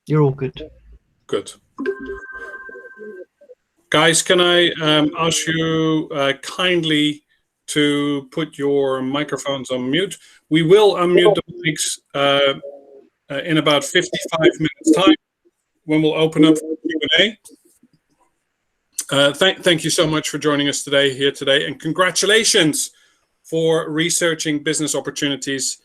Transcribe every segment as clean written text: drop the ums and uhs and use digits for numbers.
You're all good. Good. Guys, can I ask you kindly to put your microphones on mute? We will unmute the mics in about 55 minutes time when we'll open up for Q&A. Thank you so much for joining us here today, and congratulations for researching business opportunities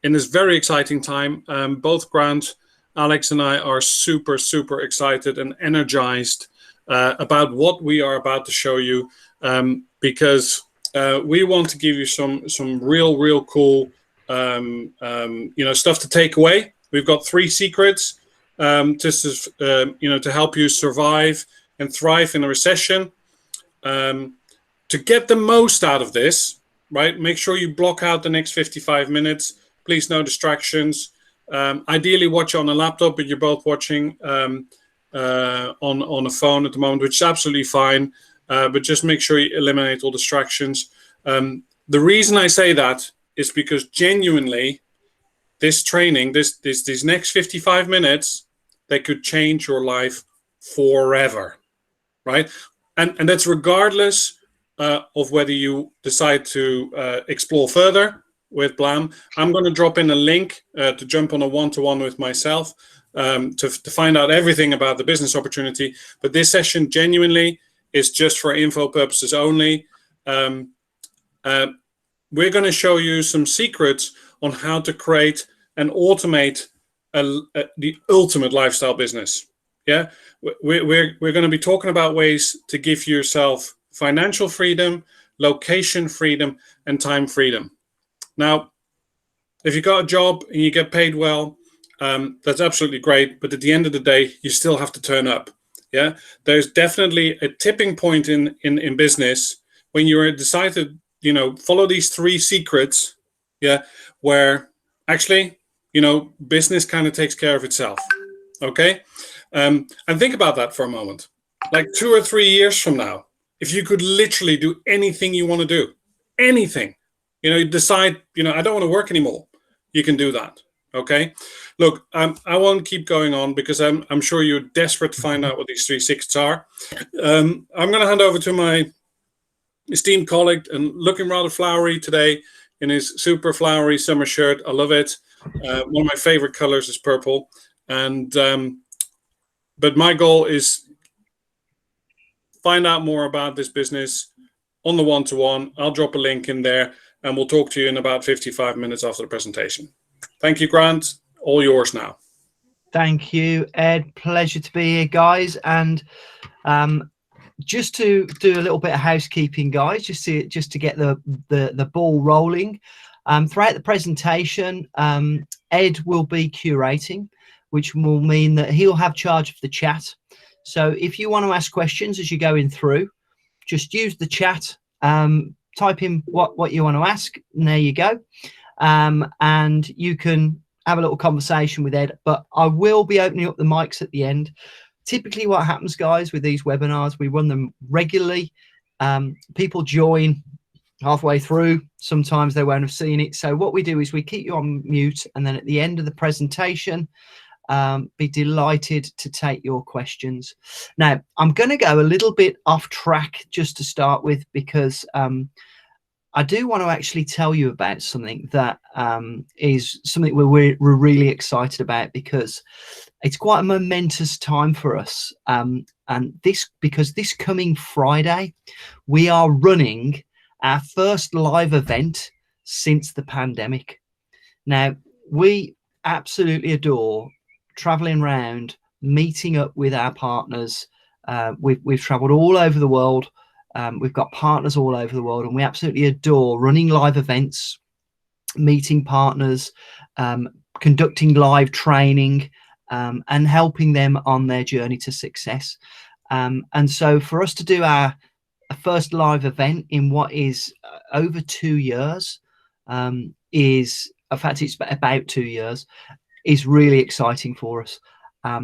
in this very exciting time. Both Grant, Alex, and I are super, super excited and energized about what we are about to show you, because we want to give you some real cool stuff to take away. We've got 3 secrets to help you survive and thrive in a recession. To get the most out of this, right? Make sure you block out the next 55 minutes. Please, no distractions. Ideally, watch on a laptop, but you're both watching on a phone at the moment, which is absolutely fine. But just make sure you eliminate all distractions. The reason I say that is because genuinely, this training, these next 55 minutes, they could change your life forever, right? And that's regardless of whether you decide to explore further with Blam. I'm going to drop in a link to jump on a one-to-one with myself to find out everything about the business opportunity. But this session genuinely is just for info purposes only. We're going to show you some secrets on how to create and automate the ultimate lifestyle business. Yeah, we're going to be talking about ways to give yourself financial freedom, location freedom, and time freedom. Now, if you got a job and you get paid well, that's absolutely great. But at the end of the day, you still have to turn up. Yeah, there's definitely a tipping point in business when you decide to follow these 3 secrets. Yeah, where actually business kind of takes care of itself. Okay, and think about that for a moment. Like 2 or 3 years from now, if you could literally do anything you want to do, anything, you decide, I don't want to work anymore, you can do that. Okay, look, I won't keep going on because I'm sure you're desperate to find out what these 3 secrets are. I'm going to hand over to my esteemed colleague, and looking rather flowery today in his super flowery summer shirt. I love it. One of my favorite colors is purple. And but my goal is find out more about this business on the one-to-one. I'll drop a link in there, and we'll talk to you in about 55 minutes after the presentation. Thank you, Grant. All yours now. Thank you, Ed. Pleasure to be here, guys. And just to do a little bit of housekeeping, guys, just to get the ball rolling. Throughout the presentation, Ed will be curating, which will mean that he'll have charge of the chat. So if you want to ask questions as you're going through, just use the chat, type in what you want to ask, and there you go. And you can have a little conversation with Ed, but I will be opening up the mics at the end. Typically what happens, guys, with these webinars, we run them regularly. People join halfway through. Sometimes they won't have seen it. So what we do is we keep you on mute, and then at the end of the presentation, be delighted to take your questions. Now, I'm going to go a little bit off track just to start with, because I do want to actually tell you about something that is something we're really excited about, because it's quite a momentous time for us. And because this coming Friday, we are running our first live event since the pandemic. Now, we absolutely adore traveling around, meeting up with our partners. We've traveled all over the world. We've got partners all over the world, and we absolutely adore running live events, meeting partners, conducting live training, and helping them on their journey to success. And so for us to do our first live event in what is over 2 years, it's about 2 years, is really exciting for us.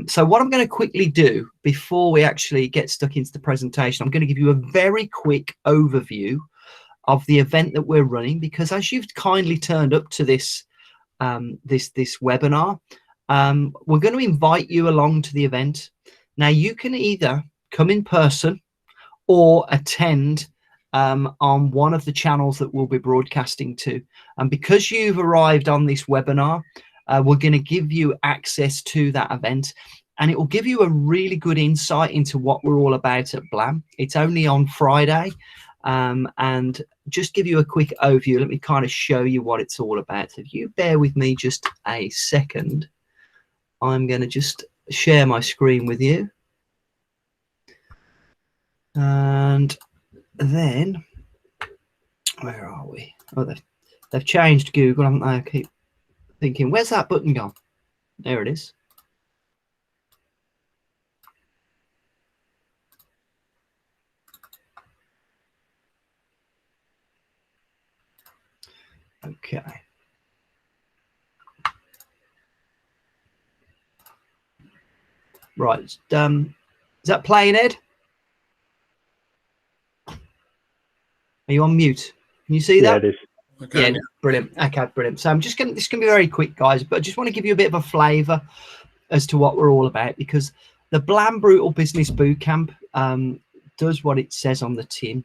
So what I'm going to quickly do before we actually get stuck into the presentation, I'm going to give you a very quick overview of the event that we're running, because as you've kindly turned up to this webinar, we're going to invite you along to the event. Now, you can either come in person or attend on one of the channels that we'll be broadcasting to. And because you've arrived on this webinar, we're going to give you access to that event, and it will give you a really good insight into what we're all about at Blam. It's only on Friday, and just give you a quick overview. Let me kind of show you what it's all about. If you bear with me just a second, I'm going to just share my screen with you. And then, where are we? Oh, they've changed Google, haven't they? I keep thinking, where's that button gone? There it is. Okay. Right. Is that playing, Ed? Are you on mute? Can you see that? Yeah, it is. Okay. Yeah, brilliant. Okay, brilliant. So this is going to be very quick, guys, but I just want to give you a bit of a flavour as to what we're all about, because the Blam Brutal Business Bootcamp does what it says on the tin.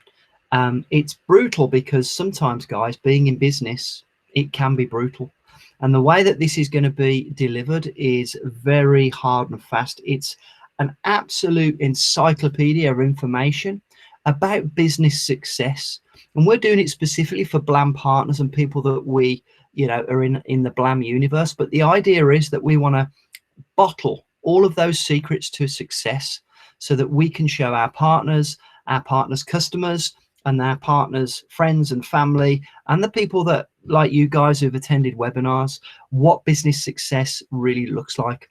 It's brutal because sometimes, guys, being in business, it can be brutal. And the way that this is going to be delivered is very hard and fast. It's an absolute encyclopedia of information about business success. And we're doing it specifically for Blam partners and people that we, are in the Blam universe. But the idea is that we want to bottle all of those secrets to success so that we can show our partners customers, and our partners friends and family, and the people that, like you guys who've attended webinars, what business success really looks like.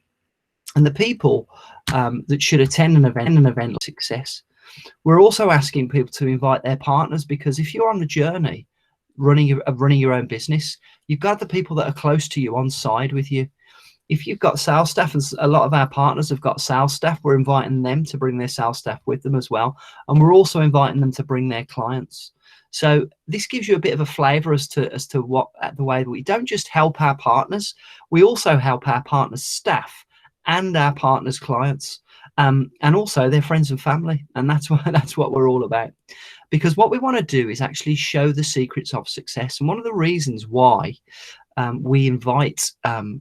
And the people that should attend an event like success, we're also asking people to invite their partners, because if you're on the journey running your own business, you've got the people that are close to you on side with you. If you've got sales staff, and a lot of our partners have got sales staff, we're inviting them to bring their sales staff with them as well. And we're also inviting them to bring their clients. So this gives you a bit of a flavor as to what the way that we don't just help our partners, we also help our partners' staff and our partners' clients, and also their friends and family. And that's what we're all about. Because what we want to do is actually show the secrets of success. And one of the reasons why we invite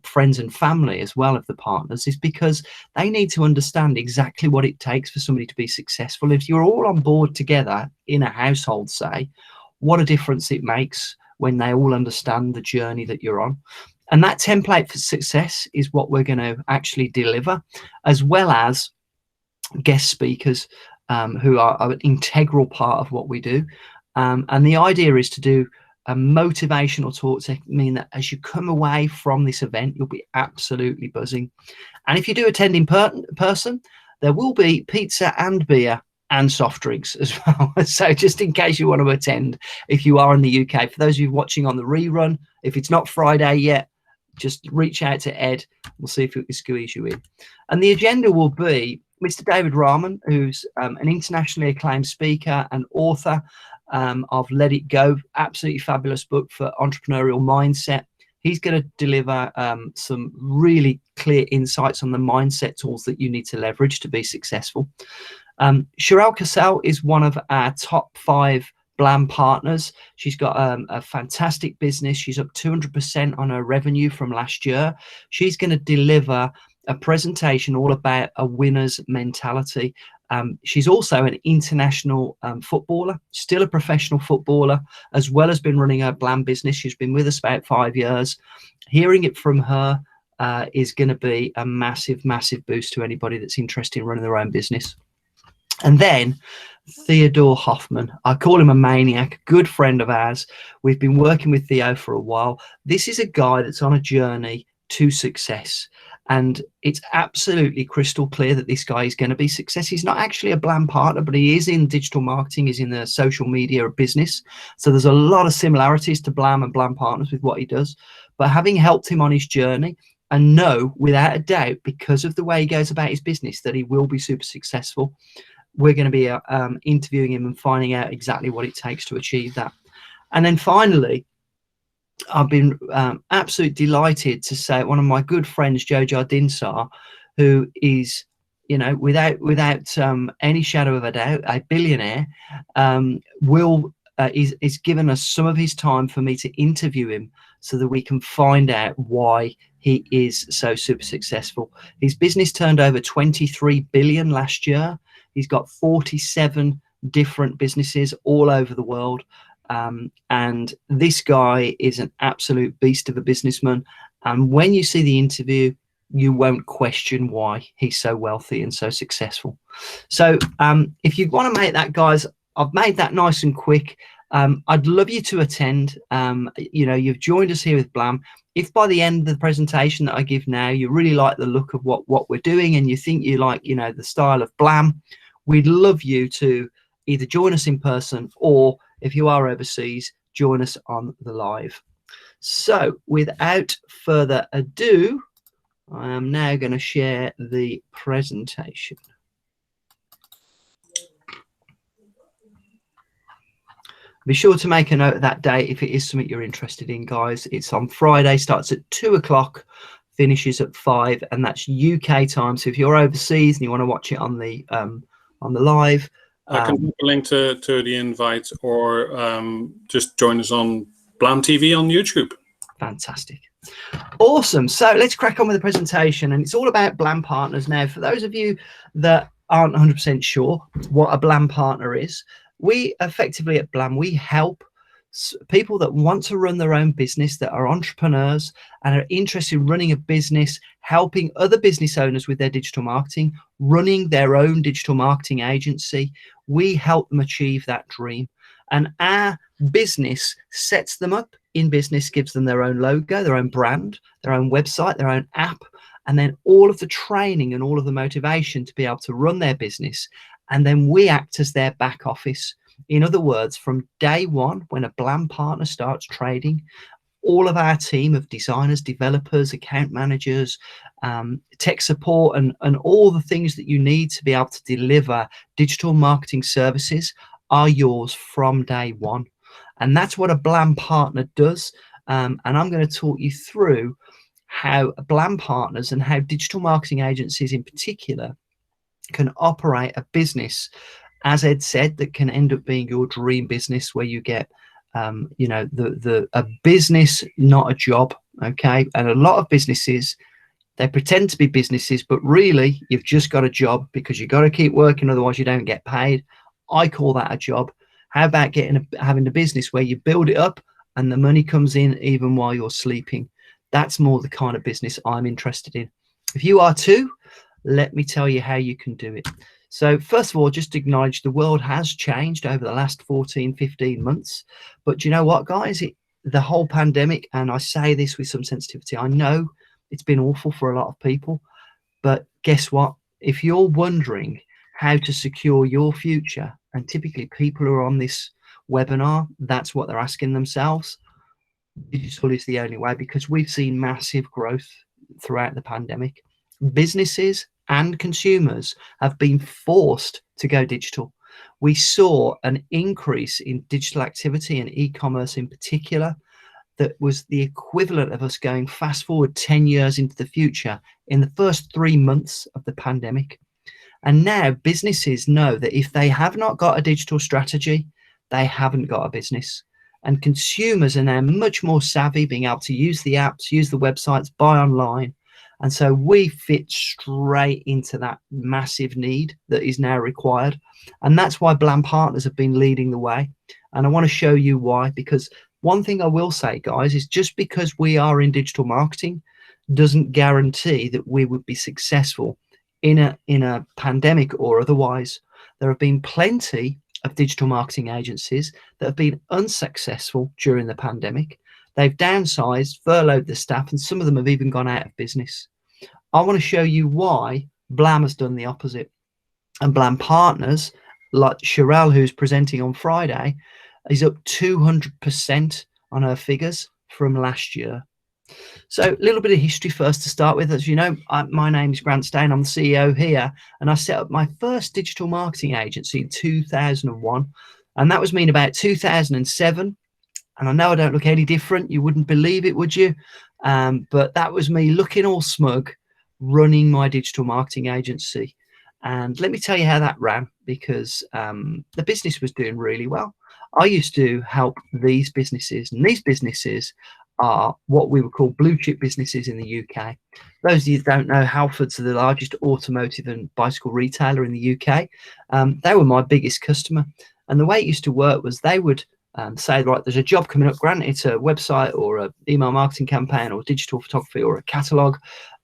friends and family as well of the partners is because they need to understand exactly what it takes for somebody to be successful. If you're all on board together in a household, say, what a difference it makes when they all understand the journey that you're on. And that template for success is what we're going to actually deliver, as well as guest speakers who are an integral part of what we do. And the idea is to do a motivational talk to mean that as you come away from this event, you'll be absolutely buzzing. And if you do attend in person, there will be pizza and beer and soft drinks as well. So just in case you want to attend, if you are in the UK, for those of you watching on the rerun, if it's not Friday yet, just reach out to Ed. We'll see if we can squeeze you in. And the agenda will be Mr. David Rahman, who's an internationally acclaimed speaker and author of Let It Go, absolutely fabulous book for entrepreneurial mindset. He's going to deliver some really clear insights on the mindset tools that you need to leverage to be successful. Sherelle Cassell is one of our top 5 Blam partners. She's got a fantastic business. She's up 200% on her revenue from last year. She's going to deliver a presentation all about a winner's mentality. She's also an international footballer, still a professional footballer, as well as been running her Blam business. She's been with us about 5 years. Hearing it from her is going to be a massive, massive boost to anybody that's interested in running their own business. And then Theodore Hoffman, I call him a maniac, good friend of ours. We've been working with Theo for a while. This is a guy that's on a journey to success. And it's absolutely crystal clear that this guy is going to be success. He's not actually a Blam partner, but he is in digital marketing. He's in the social media business. So there's a lot of similarities to Blam and Blam partners with what he does. But having helped him on his journey, and know without a doubt, because of the way he goes about his business, that he will be super successful, we're going to be interviewing him and finding out exactly what it takes to achieve that. And then finally, I've been absolutely delighted to say one of my good friends, Joe Jardinsar, who is, you know, without any shadow of a doubt, a billionaire, will is given us some of his time for me to interview him so that we can find out why he is so super successful. His business turned over 23 billion last year. He's got 47 different businesses all over the world. And this guy is an absolute beast of a businessman. And when you see the interview, you won't question why he's so wealthy and so successful. So if you want to make that, guys, I've made that nice and quick. I'd love you to attend. You know, you've joined us here with Blam. If by the end of the presentation that I give now, you really like the look of what we're doing and you think you like, you know, the style of Blam, we'd love you to either join us in person, or if you are overseas, join us on the live. So without further ado, I am now going to share the presentation. Be sure to make a note of that date if it is something you're interested in, guys. It's on Friday, starts at 2 o'clock, finishes at 5, and that's UK time. So if you're overseas and you want to watch it on the live, I can put a link to the invite, or just join us on Blam TV on YouTube. Fantastic. Awesome. So let's crack on with the presentation, and it's all about Blam partners. Now, for those of you that aren't 100% sure what a Blam partner is, we effectively at Blam, we help people that want to run their own business, that are entrepreneurs and are interested in running a business, helping other business owners with their digital marketing, running their own digital marketing agency. We help them achieve that dream, and our business sets them up in business, gives them their own logo, their own brand, their own website, their own app, and then all of the training and all of the motivation to be able to run their business. And then we act as their back office. In other words, from day one, when a Blam partner starts trading, all of our team of designers, developers, account managers, tech support, and all the things that you need to be able to deliver digital marketing services are yours from day one. And that's what a Blam partner does. And I'm going to talk you through how Blam partners and how digital marketing agencies in particular can operate a business, as Ed said, that can end up being your dream business, where you get you know, a business, not a job. Okay. And a lot of businesses, they pretend to be businesses, but really you've just got a job because you've got to keep working, otherwise you don't get paid. I call that a job. How about having a business where you build it up and the money comes in even while you're sleeping? That's more the kind of business I'm interested in. If you are too, let me tell you how you can do it. So first of all, just acknowledge the world has changed over the last 14, 15 months. But you know what, guys? The whole pandemic, and I say this with some sensitivity, I know it's been awful for a lot of people. But guess what? If you're wondering how to secure your future, and typically people who are on this webinar, that's what they're asking themselves, digital is the only way, because we've seen massive growth throughout the pandemic. Businesses and consumers have been forced to go digital. We saw an increase in digital activity and e-commerce in particular that was the equivalent of us going fast forward 10 years into the future in the first 3 months of the pandemic. And now businesses know that if they have not got a digital strategy, they haven't got a business. And consumers are now much more savvy, being able to use the apps, use the websites, buy online. And so we fit straight into that massive need that is now required. And that's why Blam Partners have been leading the way. And I want to show you why, because one thing I will say, guys, is just because we are in digital marketing doesn't guarantee that we would be successful in a pandemic or otherwise. There have been plenty of digital marketing agencies that have been unsuccessful during the pandemic. They've downsized, furloughed the staff, and some of them have even gone out of business. I want to show you why Blam has done the opposite. And Blam Partners, like Sherelle, who's presenting on Friday, is up 200% on her figures from last year. So a little bit of history first to start with. As you know, my name is Grant Stain. I'm the CEO here, and I set up my first digital marketing agency in 2001. And that was me in about 2007. And I know I don't look any different. You wouldn't believe it, would you? But that was me looking all smug, running my digital marketing agency. And let me tell you how that ran, because the business was doing really well. I used to help these businesses, and these businesses are what we would call blue chip businesses in the UK. Those of you that don't know, Halfords are the largest automotive and bicycle retailer in the UK. They were my biggest customer. And the way it used to work was they would say, right, there's a job coming up, Grant, it's a website or an email marketing campaign or digital photography or a catalogue.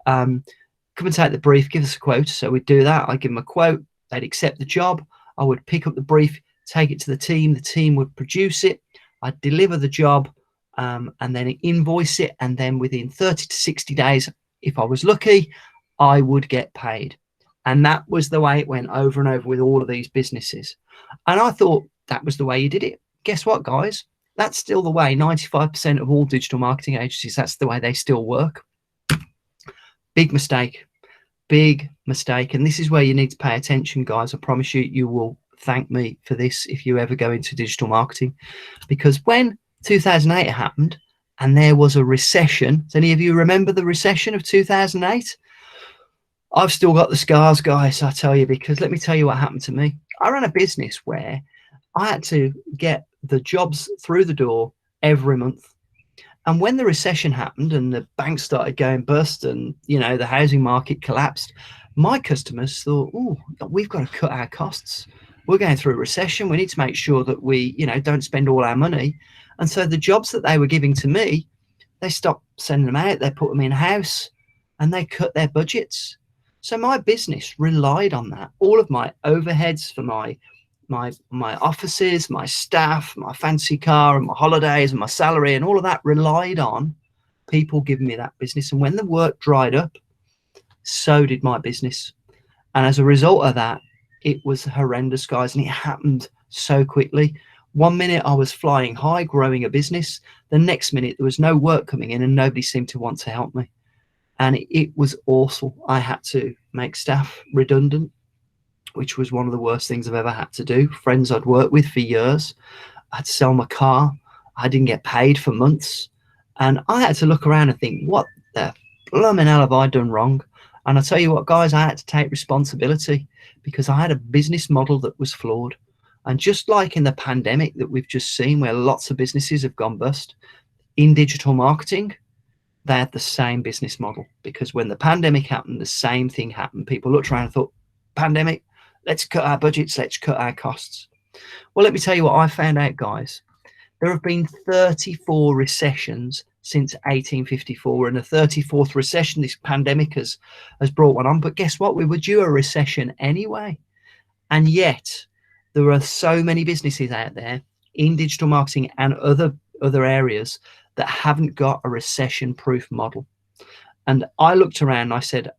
Come and take the brief, give us a quote. So we'd do that. I'd give them a quote. They'd accept the job. I would pick up the brief, take it to the team. The team would produce it. I'd deliver the job and then invoice it. And then within 30 to 60 days, if I was lucky, I would get paid. And that was the way it went over and over with all of these businesses. And I thought that was the way you did it. Guess what, guys? That's still the way 95% of all digital marketing agencies, that's the way they still work. Big mistake. Big mistake. And this is where you need to pay attention, guys. I promise you, you will thank me for this if you ever go into digital marketing. Because when 2008 happened and there was a recession, does any of you remember the recession of 2008? I've still got the scars, guys, I tell you, because let me tell you what happened to me. I ran a business where I had to get the jobs through the door every month. And when the recession happened and the banks started going bust and, you know, the housing market collapsed, my customers thought, oh, we've got to cut our costs. We're going through a recession. We need to make sure that we, you know, don't spend all our money. And so the jobs that they were giving to me, they stopped sending them out. They put them in-house and they cut their budgets. So my business relied on that. All of my overheads for my offices, my staff, my fancy car and my holidays and my salary and all of that relied on people giving me that business. And when the work dried up, so did my business. And as a result of that, it was horrendous, guys. And it happened so quickly. 1 minute I was flying high, growing a business. The next minute there was no work coming in and nobody seemed to want to help me. And it was awful. I had to make staff redundant, which was one of the worst things I've ever had to do. Friends I'd worked with for years. I had to sell my car. I didn't get paid for months. And I had to look around and think, what the blooming hell have I done wrong? And I tell you what, guys, I had to take responsibility because I had a business model that was flawed. And just like in the pandemic that we've just seen, where lots of businesses have gone bust, in digital marketing, they had the same business model. Because when the pandemic happened, the same thing happened. People looked around and thought, pandemic, let's cut our budgets, let's cut our costs. Well, let me tell you what I found out, guys. There have been 34 recessions since 1854, and the 34th recession, this pandemic has brought one on. But guess what? We were due a recession anyway. And yet there are so many businesses out there in digital marketing and other areas that haven't got a recession-proof model. And I looked around and I said,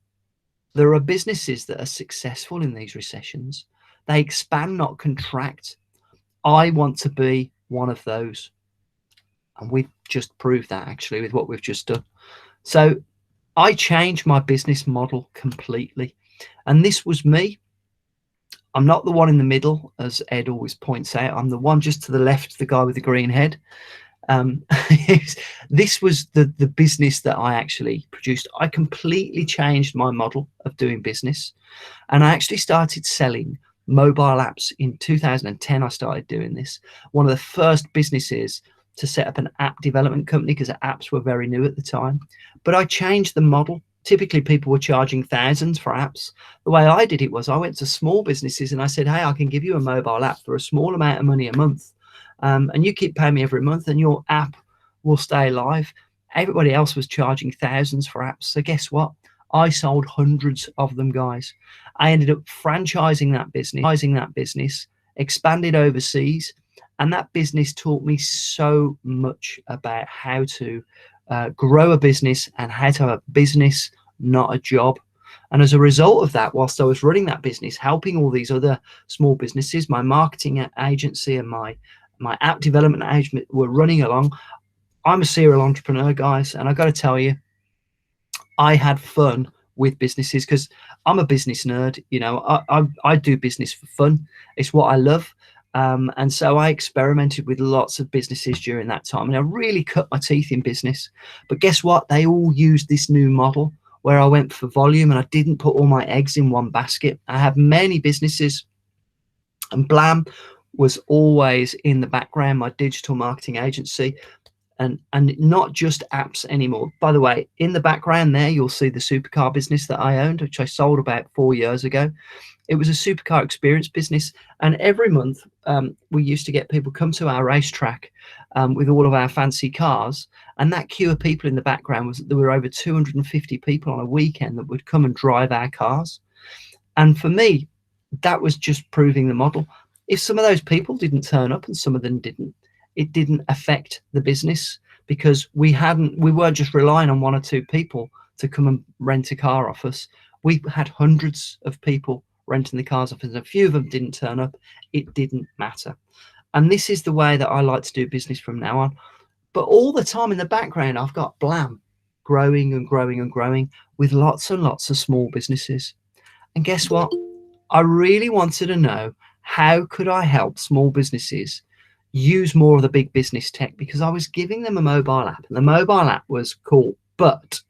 there are businesses that are successful in these recessions. They expand, not contract. I want to be one of those. And we've just proved that actually with what we've just done. So I changed my business model completely. And this was me. I'm not the one in the middle, as Ed always points out. I'm the one just to the left, the guy with the green head. This was the business that I actually produced. I completely changed my model of doing business, and I actually started selling mobile apps in 2010. I started doing this. One of the first businesses to set up an app development company, because apps were very new at the time. But I changed the model. Typically people were charging thousands for apps. The way I did it was I went to small businesses and I said, hey, I can give you a mobile app for a small amount of money a month. And you keep paying me every month and your app will stay live. Everybody else was charging thousands for apps. So guess what? I sold hundreds of them, guys. I ended up franchising that business, expanded overseas. And that business taught me so much about how to grow a business and how to have a business, not a job. And as a result of that, whilst I was running that business, helping all these other small businesses, my marketing agency and my app development agent were running along. I'm a serial entrepreneur, guys, and I got to tell you, I had fun with businesses because I'm a business nerd. You know, I do business for fun. It's what I love. And so I experimented with lots of businesses during that time, and I really cut my teeth in business. But guess what? They all used this new model where I went for volume and I didn't put all my eggs in one basket. I have many businesses, and Blam was always in the background, my digital marketing agency, and not just apps anymore. By the way, in the background there, you'll see the supercar business that I owned, which I sold about 4 years ago. It was a supercar experience business, and every month we used to get people come to our racetrack with all of our fancy cars, and that queue of people in the background was, there were over 250 people on a weekend that would come and drive our cars. And for me, that was just proving the model. If some of those people didn't turn up and some of them didn't, it didn't affect the business, because we weren't just relying on 1 or 2 people to come and rent a car off us. We had hundreds of people renting the cars off us, and a few of them didn't turn up. It didn't matter. And this is the way that I like to do business from now on. But all the time in the background, I've got Blam growing and growing and growing with lots and lots of small businesses. And guess what? I really wanted to know, how could I help small businesses use more of the big business tech? Because I was giving them a mobile app, and the mobile app was cool. But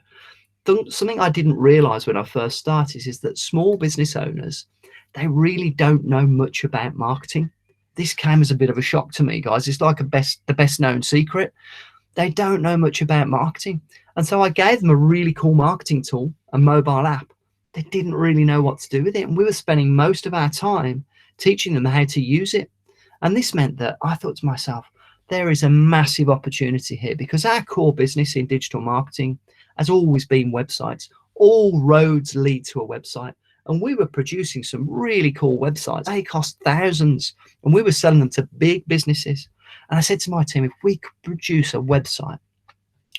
something I didn't realize when I first started is that small business owners, they really don't know much about marketing. This came as a bit of a shock to me, guys. It's like the best known secret. They don't know much about marketing. And so I gave them a really cool marketing tool, a mobile app. They didn't really know what to do with it. And we were spending most of our time teaching them how to use it. And this meant that I thought to myself, there is a massive opportunity here, because our core business in digital marketing has always been websites. All roads lead to a website. And we were producing some really cool websites. They cost thousands, and we were selling them to big businesses. And I said to my team, if we could produce a website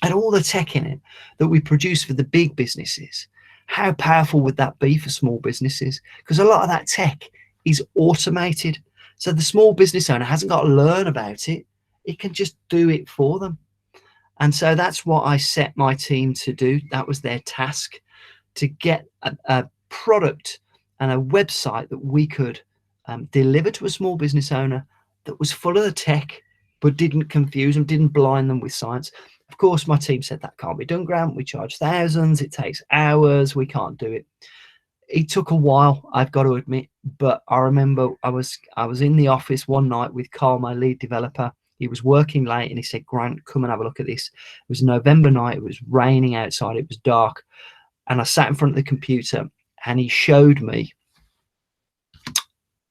and all the tech in it that we produce for the big businesses, how powerful would that be for small businesses? Because a lot of that tech is automated. So the small business owner hasn't got to learn about it. It can just do it for them. And so that's what I set my team to do. That was their task, to get a product and a website that we could deliver to a small business owner that was full of the tech, but didn't confuse them, didn't blind them with science. Of course, my team said that can't be done, Grant. We charge thousands. It takes hours. We can't do it. It took a while, I've got to admit, but I remember I was in the office one night with Carl, my lead developer. He was working late, and he said, Grant, come and have a look at this. It was a November night. It was raining outside. It was dark. And I sat in front of the computer, and he showed me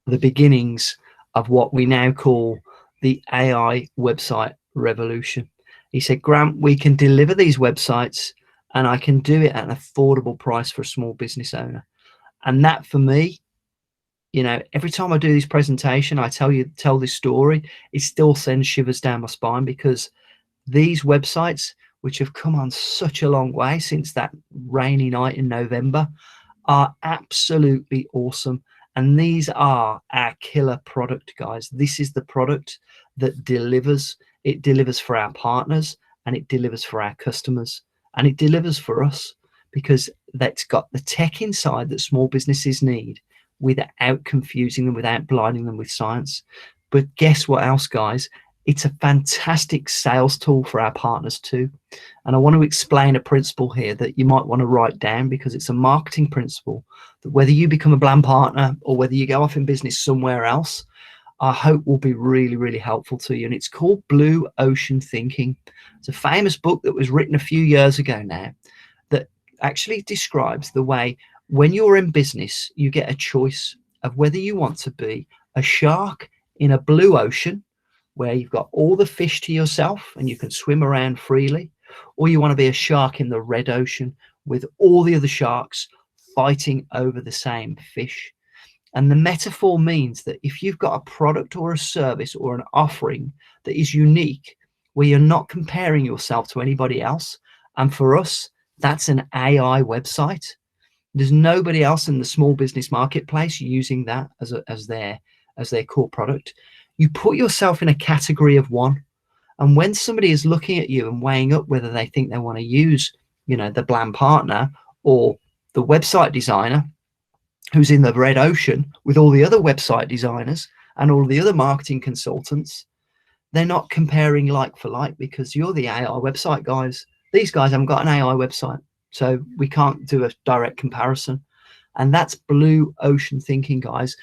the beginnings of what we now call the AI website revolution. He said, Grant, we can deliver these websites, and I can do it at an affordable price for a small business owner. And that, for me, you know, every time I do this presentation, I tell this story, it still sends shivers down my spine, because these websites, which have come on such a long way since that rainy night in November, are absolutely awesome. And these are our killer product, guys. This is the product that delivers. It delivers for our partners, and it delivers for our customers, and it delivers for us, because that's got the tech inside that small businesses need, without confusing them, without blinding them with science. But guess what else, guys? It's a fantastic sales tool for our partners too. And I want to explain a principle here that you might want to write down, because it's a marketing principle that whether you become a Blam partner or whether you go off in business somewhere else, I hope will be really, really helpful to you. And it's called Blue Ocean Thinking. It's a famous book that was written a few years ago now, that actually describes the way when you're in business, you get a choice of whether you want to be a shark in a blue ocean, where you've got all the fish to yourself and you can swim around freely, or you want to be a shark in the red ocean with all the other sharks fighting over the same fish. And the metaphor means that if you've got a product or a service or an offering that is unique, where you're not comparing yourself to anybody else, and for us, that's an AI website. There's nobody else in the small business marketplace using that as their core product. You put yourself in a category of one, and when somebody is looking at you and weighing up whether they think they want to use, you know, the Blam partner or the website designer who's in the red ocean with all the other website designers and all the other marketing consultants, they're not comparing like for like, because you're the AI website guys. These guys haven't got an AI website, so we can't do a direct comparison. And that's blue ocean thinking, guys.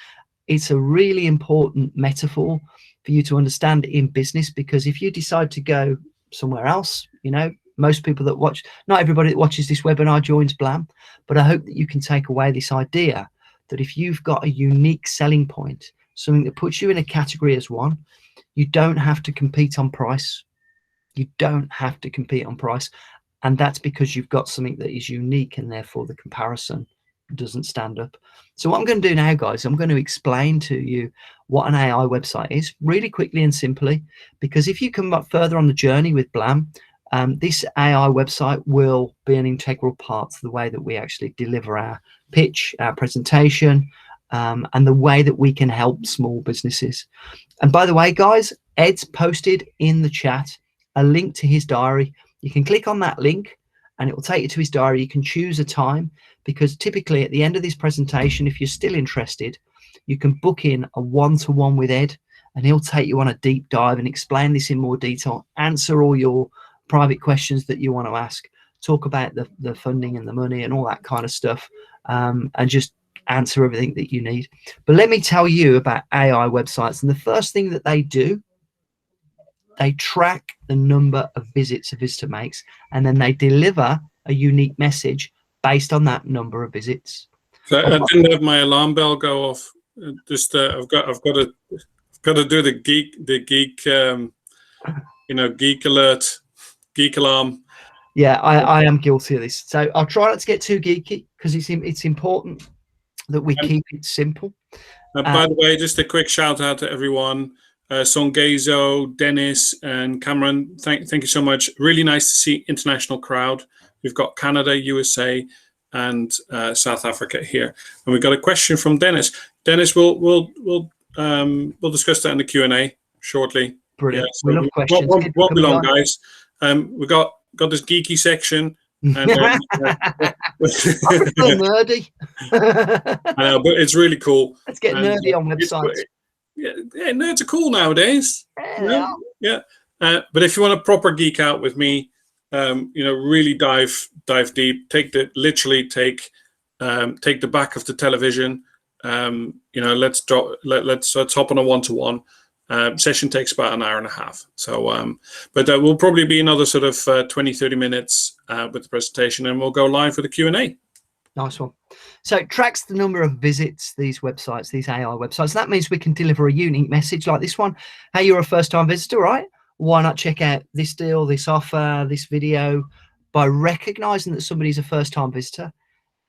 It's a really important metaphor for you to understand in business, because if you decide to go somewhere else, you know, most people that watch, not everybody that watches this webinar joins Blam, but I hope that you can take away this idea that if you've got a unique selling point, something that puts you in a category as one, you don't have to compete on price. You don't have to compete on price. And that's because you've got something that is unique, and therefore the comparison doesn't stand up. So what I'm going to do now, guys, I'm going to explain to you what an AI website is really quickly and simply, because if you come up further on the journey with Blam, this AI website will be an integral part to the way that we actually deliver our pitch, our presentation, and the way that we can help small businesses. And by the way, guys, Ed's posted in the chat a link to his diary. You can click on that link and it will take you to his diary. You can choose a time, because typically at the end of this presentation, if you're still interested, you can book in a one-to-one with Ed, and he'll take you on a deep dive and explain this in more detail, answer all your private questions that you want to ask, talk about the funding and the money and all that kind of stuff, and just answer everything that you need. But let me tell you about AI websites. And the first thing that they do, they track the number of visits a visitor makes, and then they deliver a unique message based on that number of visits. So I didn't have my alarm bell go off. Just I've got to do the geek geek alert, geek alarm. Yeah, I am guilty of this. So I'll try not to get too geeky, because it's important that we keep it simple. By the way, just a quick shout out to everyone. Songezo, Dennis, and Cameron, thank you so much. Really nice to see international crowd. We've got Canada, USA, and South Africa here. And we've got a question from Dennis. Dennis, we'll discuss that in the Q&A shortly. Brilliant. Yeah, so we love questions. Won't be long, guys. We got this geeky section. And nerdy. I know, but it's really cool. Let's get nerdy on websites. Yeah, nerds are cool nowadays. Yeah. But if you want to proper geek out with me, really dive deep. Literally take the back of the television. Let's hop on a one-to-one. Session takes about an hour and a half. So, but we'll probably be another sort of 20-30 minutes with the presentation, and we'll go live with the Q&A. Nice one. So it tracks the number of visits, these websites, these AI websites. That means we can deliver a unique message like this one. Hey, you're a first-time visitor, right? Why not check out this deal, this offer, this video? By recognizing that somebody's a first-time visitor,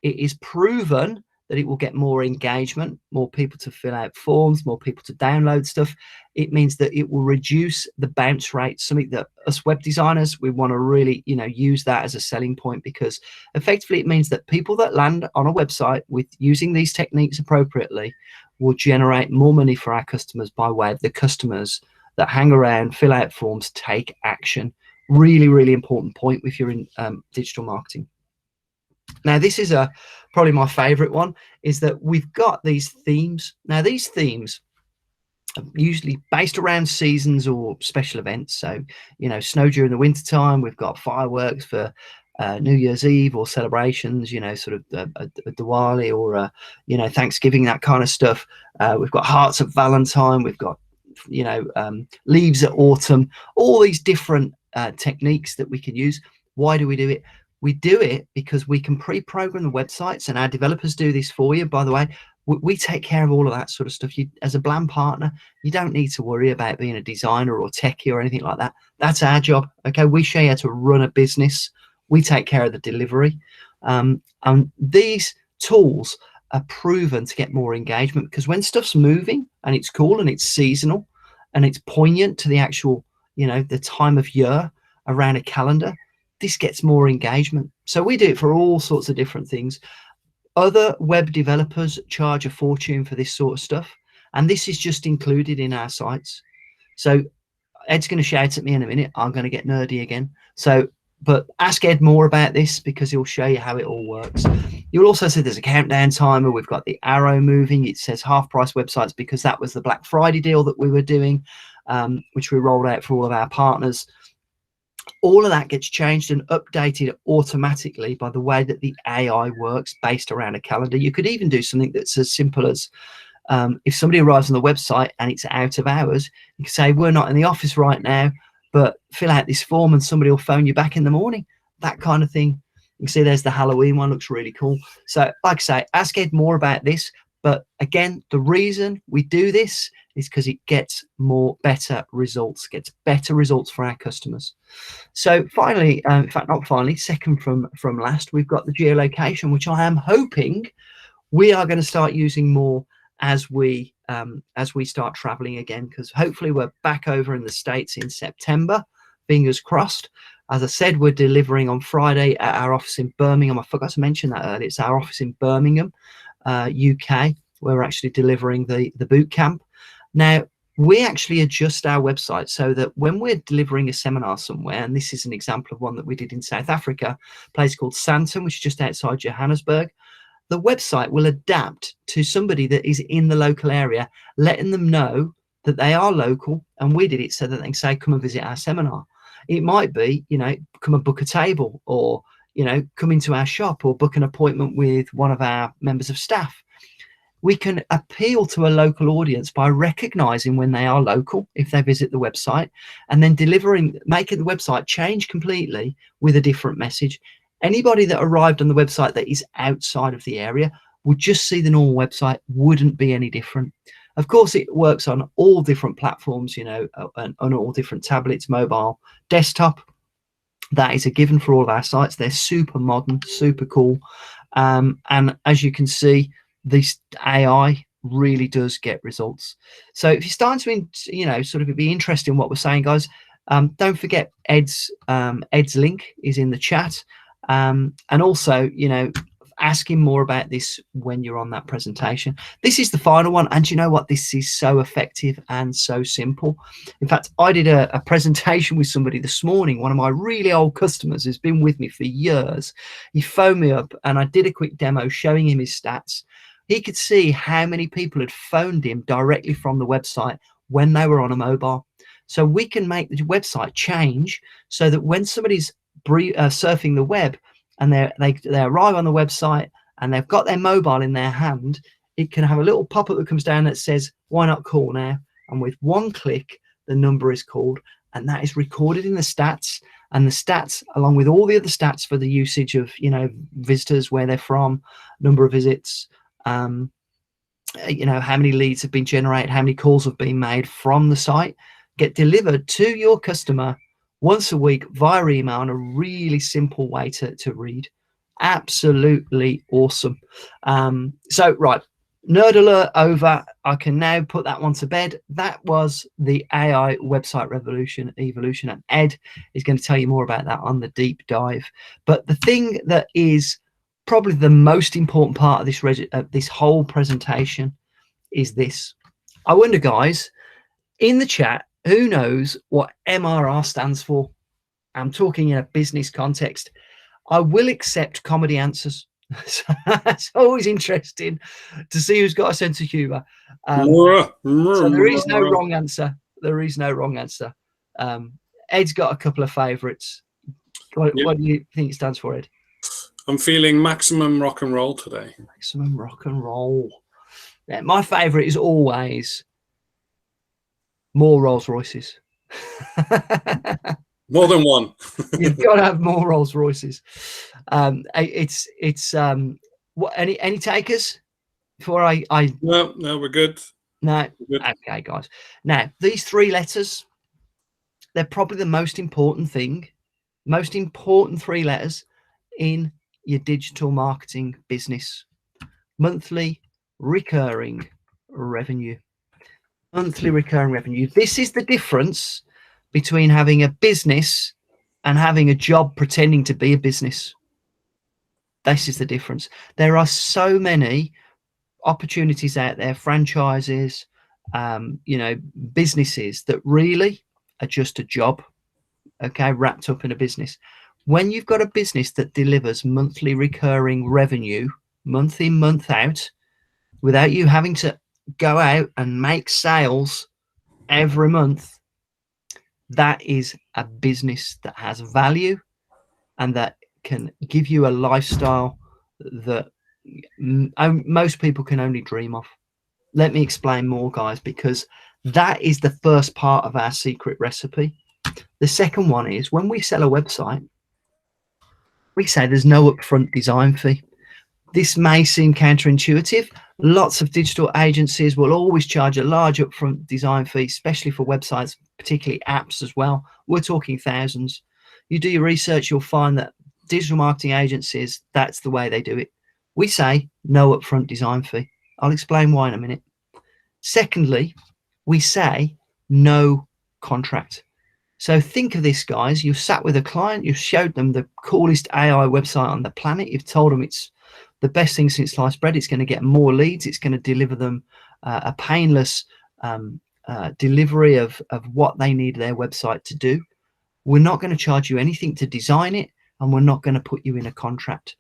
it is proven that it will get more engagement, more people to fill out forms, more people to download stuff. It means that it will reduce the bounce rate, something that us web designers, we want to really, use that as a selling point, because effectively it means that people that land on a website with using these techniques appropriately will generate more money for our customers by way of the customers that hang around, fill out forms, take action. Really, really important point if you're in digital marketing. Now, this is probably my favorite one, is that we've got these themes. Now, these themes are usually based around seasons or special events. So, snow during the winter time, we've got fireworks for New Year's Eve or celebrations, sort of a Diwali or, Thanksgiving, that kind of stuff. We've got hearts at Valentine. We've got, leaves at autumn, all these different techniques that we can use. Why do we do it? We do it because we can pre-program the websites, and our developers do this for you. By the way, we take care of all of that sort of stuff. As a Blam partner, you don't need to worry about being a designer or techie or anything like that. That's our job. Okay, we show you how to run a business. We take care of the delivery. And these tools are proven to get more engagement, because when stuff's moving and it's cool and it's seasonal and it's poignant to the actual, the time of year around a calendar, this gets more engagement. So we do it for all sorts of different things. Other web developers charge a fortune for this sort of stuff, and this is just included in our sites. So Ed's going to shout at me in a minute. I'm going to get nerdy again. So, but ask Ed more about this, because he'll show you how it all works. You'll also see there's a countdown timer. We've got the arrow moving. It says half price websites because that was the Black Friday deal that we were doing, which we rolled out for all of our partners. All of that gets changed and updated automatically by the way that the AI works based around a calendar. You could even do something that's as simple as if somebody arrives on the website and it's out of hours, you can say, we're not in the office right now, but fill out this form and somebody will phone you back in the morning, that kind of thing. You can see there's the Halloween one, looks really cool. So like I say, ask Ed more about this. But again, the reason we do this is because it gets better results for our customers. So finally, in fact, not finally, second from last, we've got the geolocation, which I am hoping we are going to start using more as we start traveling again, because hopefully we're back over in the States in September, fingers crossed. As I said, we're delivering on Friday at our office in Birmingham. I forgot to mention that earlier. It's our office in Birmingham, UK, where we're actually delivering the boot camp. Now, we actually adjust our website so that when we're delivering a seminar somewhere, and this is an example of one that we did in South Africa, a place called Sandton, which is just outside Johannesburg, the website will adapt to somebody that is in the local area, letting them know that they are local, and we did it so that they can say, come and visit our seminar. It might be, you know, come and book a table, or, you know, come into our shop, or book an appointment with one of our members of staff. We can appeal to a local audience by recognizing when they are local, if they visit the website, and then making the website change completely with a different message. Anybody that arrived on the website that is outside of the area would just see the normal website, wouldn't be any different. Of course, it works on all different platforms, you know, on all different tablets, mobile, desktop. That is a given for all of our sites. They're super modern, super cool. And as you can see, this AI really does get results. So if you're starting to, you know, sort of be interested in what we're saying, guys, don't forget Ed's link is in the chat. And also, you know, ask him more about this when you're on that presentation. This is the final one, and you know what, this is so effective and so simple. In fact, I did a presentation with somebody this morning, one of my really old customers who's been with me for years. He phoned me up and I did a quick demo showing him his stats. He could see how many people had phoned him directly from the website when they were on a mobile. So we can make the website change so that when somebody's surfing the web and they arrive on the website and they've got their mobile in their hand, it can have a little pop-up that comes down that says, why not call now? And with one click, the number is called, and that is recorded in the stats. And the stats, along with all the other stats for the usage of, you know, visitors, where they're from, number of visits, you know, how many leads have been generated, how many calls have been made from the site, get delivered to your customer once a week via email in a really simple way to read. Absolutely awesome. So right, nerd alert over. I can now put that one to bed. That was the AI website evolution, and Ed is going to tell you more about that on the deep dive. But the thing that is probably the most important part of this whole presentation is this. I wonder, guys, in the chat, who knows what MRR stands for? I'm talking in a business context. I will accept comedy answers. So it's always interesting to see who's got a sense of humor. So there is no wrong answer. There is no wrong answer. Ed's got a couple of favorites. What do you think it stands for, Ed? I'm feeling maximum rock and roll today. Maximum rock and roll. Yeah, my favorite is always more Rolls Royces. More than one. You've got to have more Rolls Royces. What, any takers before I No, we're good. No, we're good. Okay, guys. Now these three letters, they're probably the most important three letters in your digital marketing business. Monthly recurring revenue. Monthly recurring revenue. This is the difference between having a business and having a job pretending to be a business. This is the difference. There are so many opportunities out there, franchises, you know, businesses that really are just a job, okay, wrapped up in a business. When you've got a business that delivers monthly recurring revenue, month in, month out, without you having to go out and make sales every month, that is a business that has value and that can give you a lifestyle that most people can only dream of. Let me explain more, guys, because that is the first part of our secret recipe. The second one is when we sell a website, we say there's no upfront design fee. This may seem counterintuitive. Lots of digital agencies will always charge a large upfront design fee, especially for websites, particularly apps as well. We're talking thousands. You do your research, you'll find that digital marketing agencies, that's the way they do it. We say no upfront design fee. I'll explain why in a minute. Secondly, we say no contract. So think of this, guys. You've sat with a client, you've showed them the coolest AI website on the planet. You've told them it's the best thing since sliced bread. It's going to get more leads. It's going to deliver them a painless delivery of what they need their website to do. We're not going to charge you anything to design it, and we're not going to put you in a contract.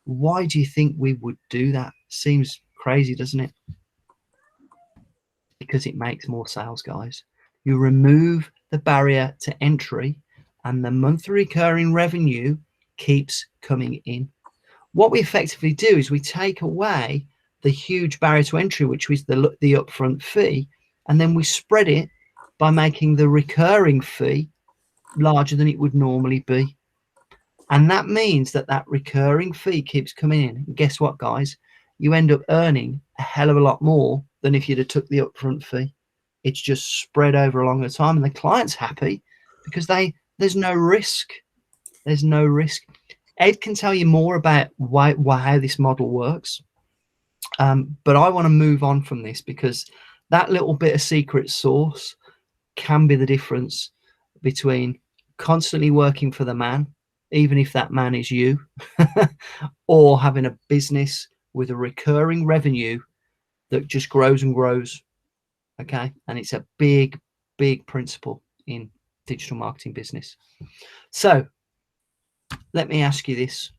Why do you think we would do that? Seems crazy, doesn't it? Because it makes more sales, guys. You remove the barrier to entry and the monthly recurring revenue keeps coming in. What we effectively do is we take away the huge barrier to entry, which is the upfront fee, and then we spread it by making the recurring fee larger than it would normally be. And that means that that recurring fee keeps coming in. And guess what, guys? You end up earning a hell of a lot more than if you'd have took the upfront fee. It's just spread over a longer time, and the client's happy because there's no risk. There's no risk. Ed can tell you more about how this model works, but I want to move on from this because that little bit of secret sauce can be the difference between constantly working for the man, even if that man is you, or having a business with a recurring revenue that just grows and grows. Okay, and it's a big principle in digital marketing business. So let me ask you this: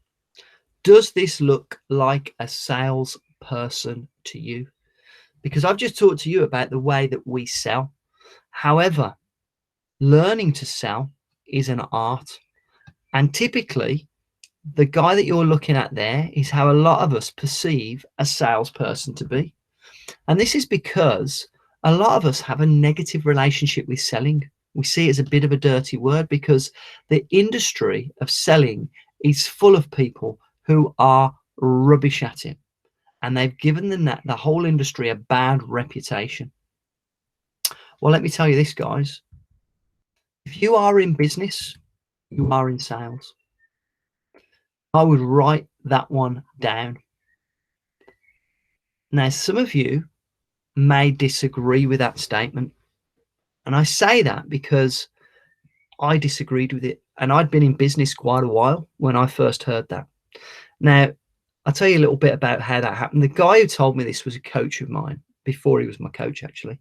does this look like a salesperson to you? Because I've just talked to you about the way that we sell. However, learning to sell is an art, and typically the guy that you're looking at there is how a lot of us perceive a salesperson to be. And this is because a lot of us have a negative relationship with selling. We see it as a bit of a dirty word because the industry of selling is full of people who are rubbish at it. And they've given the whole industry a bad reputation. Well, let me tell you this, guys. If you are in business, you are in sales. I would write that one down. Now, some of you may disagree with that statement. And I say that because I disagreed with it. And I'd been in business quite a while when I first heard that. Now, I'll tell you a little bit about how that happened. The guy who told me this was a coach of mine before he was my coach, actually.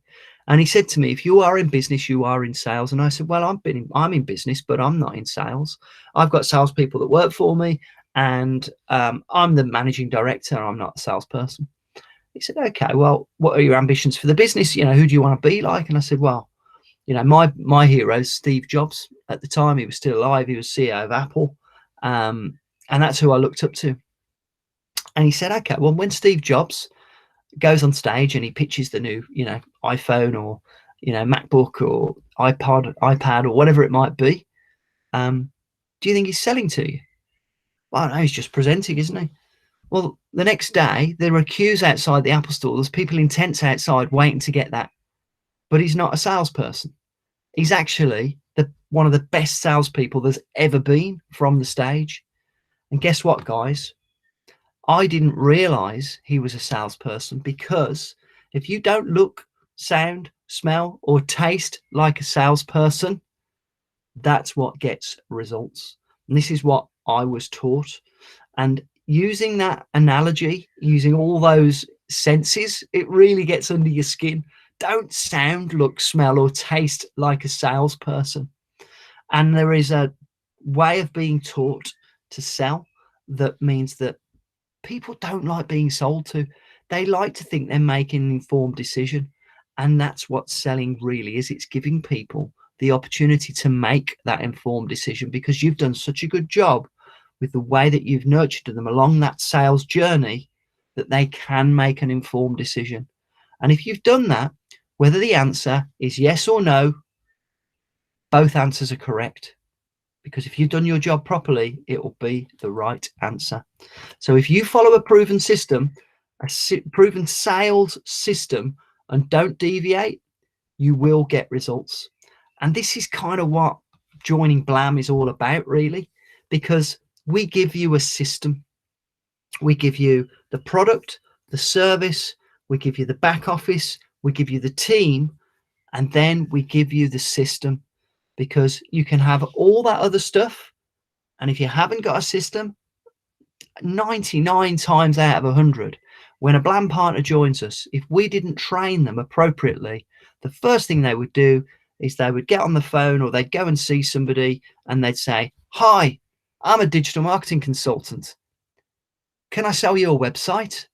And he said to me, if you are in business, you are in sales. And I said, well, I'm in business, but I'm not in sales. I've got salespeople that work for me, and I'm the managing director. I'm not a salesperson. He said, okay, well, what are your ambitions for the business? You know, who do you want to be like? And I said, well, you know, my hero is Steve Jobs. At the time, he was still alive. He was CEO of Apple. And that's who I looked up to. And he said, okay, well, when Steve Jobs goes on stage and he pitches the new, you know, iPhone or, you know, MacBook or iPad or whatever it might be, do you think he's selling to you? Well, no, he's just presenting, isn't he? Well, the next day, there are queues outside the Apple store. There's people in tents outside waiting to get that. But he's not a salesperson. He's actually one of the best salespeople there's ever been from the stage. And guess what, guys? I didn't realize he was a salesperson because if you don't look, sound, smell, or taste like a salesperson, that's what gets results. And this is what I was taught. And using that analogy, using all those senses, it really gets under your skin. Don't sound, look, smell, or taste like a salesperson. And there is a way of being taught to sell that means that people don't like being sold to. They like to think they're making an informed decision. And that's what selling really is. It's giving people the opportunity to make that informed decision, because you've done such a good job with the way that you've nurtured them along that sales journey that they can make an informed decision. And if you've done that, whether the answer is yes or no, both answers are correct. Because if you've done your job properly, it will be the right answer. So if you follow a proven system, proven sales system, and don't deviate, you will get results. And this is kind of what joining Blam is all about, really, because we give you a system. We give you the product, the service, we give you the back office, we give you the team, and then we give you the system, because you can have all that other stuff. And if you haven't got a system, 99 times out of 100, when a Blam partner joins us, if we didn't train them appropriately, the first thing they would do is they would get on the phone, or they'd go and see somebody and they'd say, "Hi, I'm a digital marketing consultant. Can I sell you a website?"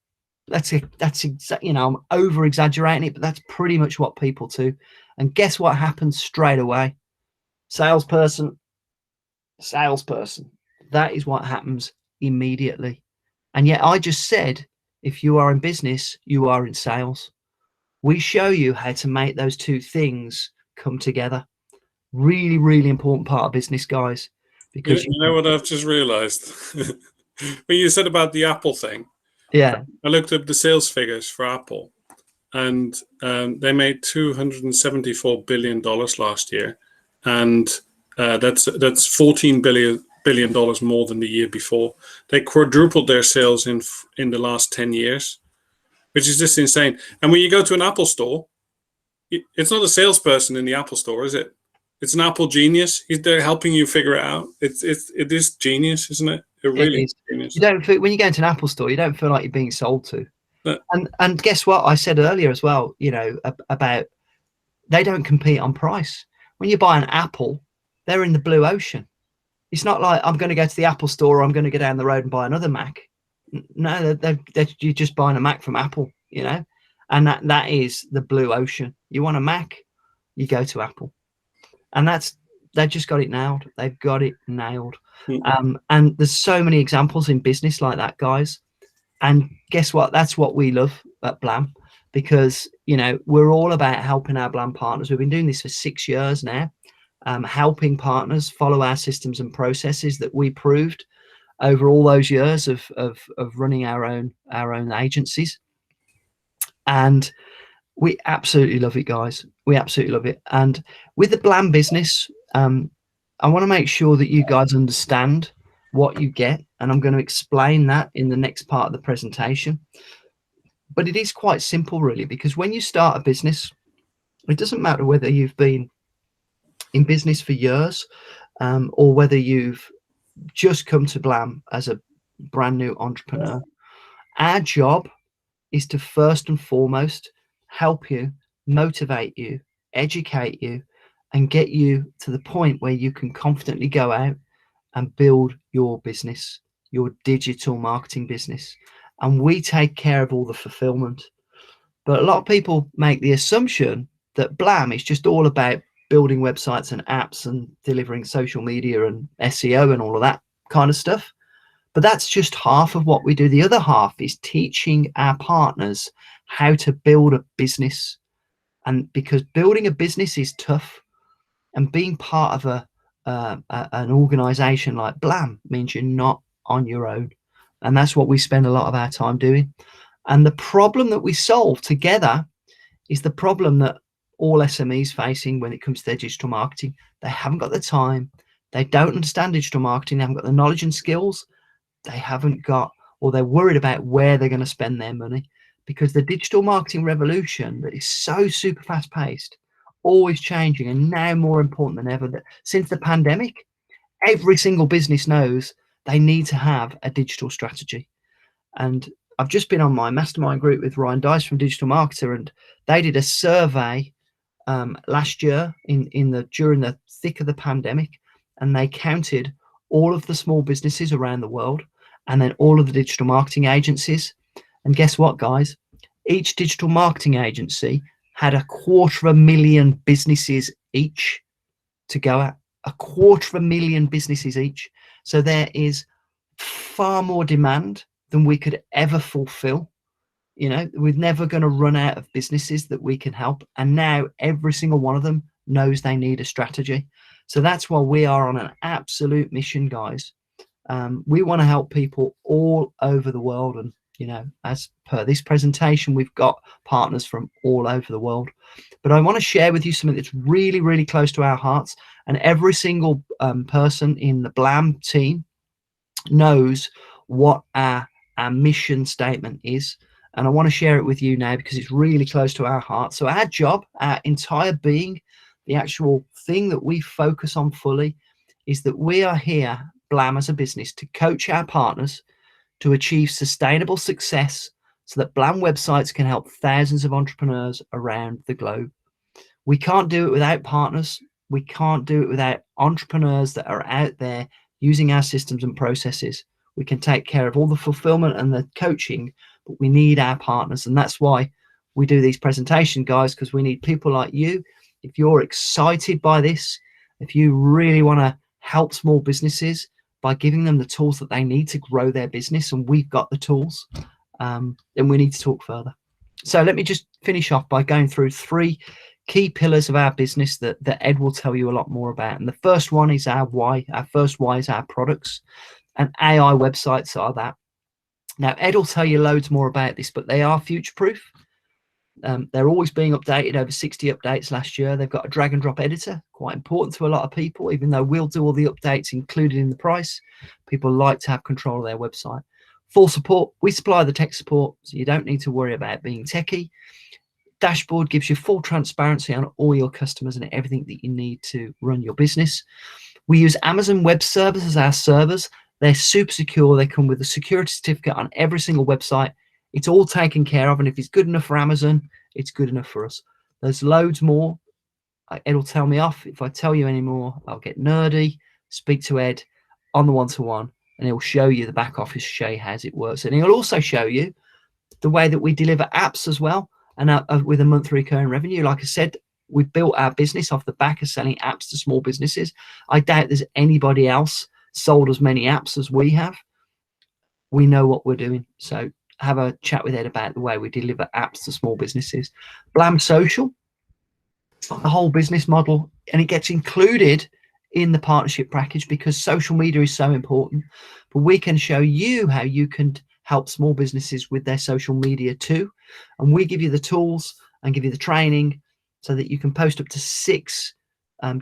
That's exactly, you know, I'm over exaggerating it, but that's pretty much what people do. And guess what happens straight away? Salesperson. That is what happens immediately. And yet I just said, if you are in business, you are in sales. We show you how to make those two things come together. Really, really important part of business, guys. Because you know what I've just realized? When you said about the Apple thing, yeah, I looked up the sales figures for Apple, and they made $274 billion last year, and that's $14 billion more than the year before. They quadrupled their sales in the last 10 years, which is just insane. And when you go to an Apple store, it's not a salesperson in the Apple store, is it? It's an Apple genius. They're helping you figure it out. It is genius, isn't it? It really is genius. You don't feel, when you go into an Apple store, you don't feel like you're being sold to. But, and guess what I said earlier as well, you know, about they don't compete on price. When you buy an Apple, they're in the blue ocean. It's not like I'm going to go to the Apple store, or I'm going to go down the road and buy another Mac. No, you're just buying a Mac from Apple, you know, and that is the blue ocean. You want a Mac, you go to Apple. And they've just got it nailed. They've got it nailed. And there's so many examples in business like that, guys. And guess what? That's what we love at Blam, because, you know, we're all about helping our Blam partners. We've been doing this for 6 years now, helping partners follow our systems and processes that we proved over all those years of running our own agencies. And we absolutely love it, guys. We absolutely love it. And with the Blam business, I want to make sure that you guys understand what you get. And I'm going to explain that in the next part of the presentation. But it is quite simple, really, because when you start a business, it doesn't matter whether you've been in business for years, or whether you've just come to Blam as a brand new entrepreneur. Our job is to first and foremost help you, motivate you, educate you, and get you to the point where you can confidently go out and build your business, your digital marketing business. And we take care of all the fulfillment. But a lot of people make the assumption that Blam is just all about building websites and apps and delivering social media and SEO and all of that kind of stuff. But that's just half of what we do. The other half is teaching our partners how to build a business. And because building a business is tough, and being part of an organization like Blam means you're not on your own. And that's what we spend a lot of our time doing. And the problem that we solve together is the problem that all SMEs facing when it comes to their digital marketing. They haven't got the time. They don't understand digital marketing. They haven't got the knowledge and skills. They haven't got, or they're worried about where they're going to spend their money, because the digital marketing revolution that is so super fast paced, always changing, and now more important than ever, that since the pandemic, every single business knows they need to have a digital strategy. And I've just been on my mastermind group with Ryan Dice from Digital Marketer, and they did a survey last year during the thick of the pandemic, and they counted all of the small businesses around the world, and then all of the digital marketing agencies. And guess what, guys? Each digital marketing agency had 250,000 businesses each to go at. 250,000 businesses each. So there is far more demand than we could ever fulfill. You know, we're never going to run out of businesses that we can help. And now every single one of them knows they need a strategy. So that's why we are on an absolute mission, guys. We want to help people all over the world. And, you know, as per this presentation, we've got partners from all over the world. But I want to share with you something that's really, really close to our hearts. And every single person in the Blam team knows what our mission statement is. And I want to share it with you now because it's really close to our heart. So our job, our entire being, the actual thing that we focus on fully is that we are here, Blam as a business, to coach our partners to achieve sustainable success so that Blam websites can help thousands of entrepreneurs around the globe. We can't do it without partners. We can't do it without entrepreneurs that are out there using our systems and processes. We can take care of all the fulfillment and the coaching, but we need our partners. And that's why we do these presentations, guys, because we need people like you. If you're excited by this, if you really want to help small businesses by giving them the tools that they need to grow their business, and we've got the tools, then we need to talk further. So let me just finish off by going through 3 key pillars of our business that Ed will tell you a lot more about. And the first one is our why. Our first why is our products, and AI websites are that. Now, Ed will tell you loads more about this, but they are future-proof. They're always being updated, over 60 updates last year. They've got a drag and drop editor, quite important to a lot of people, even though we'll do all the updates included in the price. People like to have control of their website. Full support, we supply the tech support, so you don't need to worry about being techie. Dashboard gives you full transparency on all your customers and everything that you need to run your business. We use Amazon Web Services as our servers. They're super secure. They come with a security certificate on every single website. It's all taken care of, and if it's good enough for Amazon, it's good enough for us. There's loads more. Ed will tell me off. If I tell you any more, I'll get nerdy. Speak to Ed on the one-to-one, and he'll show you the back office, show you how it works. And he'll also show you the way that we deliver apps as well, and with a monthly recurring revenue. Like I said, we built our business off the back of selling apps to small businesses. I doubt there's anybody else sold as many apps as we have. We know what we're doing. So have a chat with Ed about the way we deliver apps to small businesses. Blam Social, the whole business model, and it gets included in the partnership package because social media is so important. But we can show you how you can help small businesses with their social media too. And we give you the tools and give you the training so that you can post up to 6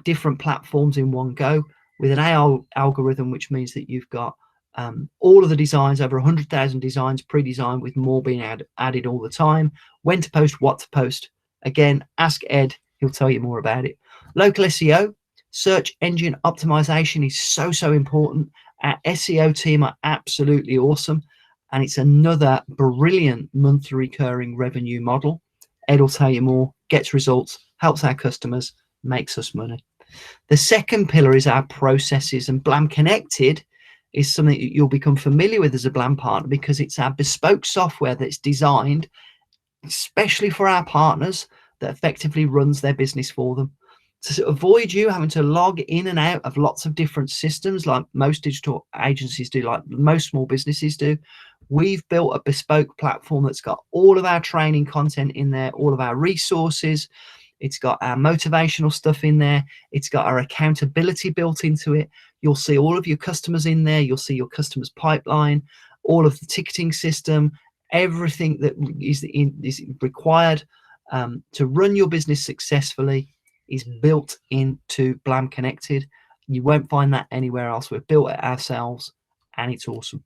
different platforms in one go with an AI algorithm, which means that you've got all of the designs, over 100,000 designs pre-designed, with more being added all the time. When to post, what to post. Again, ask Ed, he'll tell you more about it. Local SEO, search engine optimization, is so important. Our SEO team are absolutely awesome, and it's another brilliant monthly recurring revenue model. Ed will tell you more, gets results, helps our customers, makes us money. The second pillar is our processes, and Blam Connected is something that you'll become familiar with as a Blam partner because it's our bespoke software that's designed especially for our partners that effectively runs their business for them. To avoid you having to log in and out of lots of different systems like most digital agencies do, like most small businesses do, we've built a bespoke platform that's got all of our training content in there, all of our resources. It's got our motivational stuff in there. It's got our accountability built into it. You'll see all of your customers in there. You'll see your customers' pipeline, all of the ticketing system, everything that is required to run your business successfully is built into Blam Connected. You won't find that anywhere else. We've built it ourselves, and it's awesome.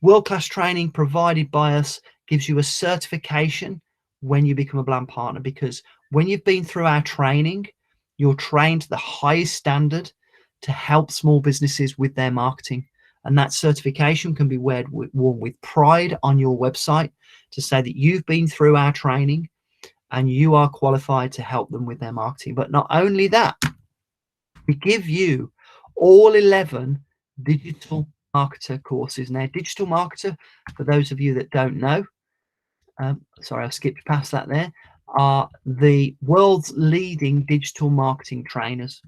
World-class training provided by us gives you a certification when you become a Blam partner, because when you've been through our training, you're trained to the highest standard to help small businesses with their marketing. And that certification can be worn with pride on your website to say that you've been through our training and you are qualified to help them with their marketing. But not only that, we give you all 11 digital marketer courses. Now, digital marketer, for those of you that don't know, sorry, I skipped past that there, are the world's leading digital marketing trainers.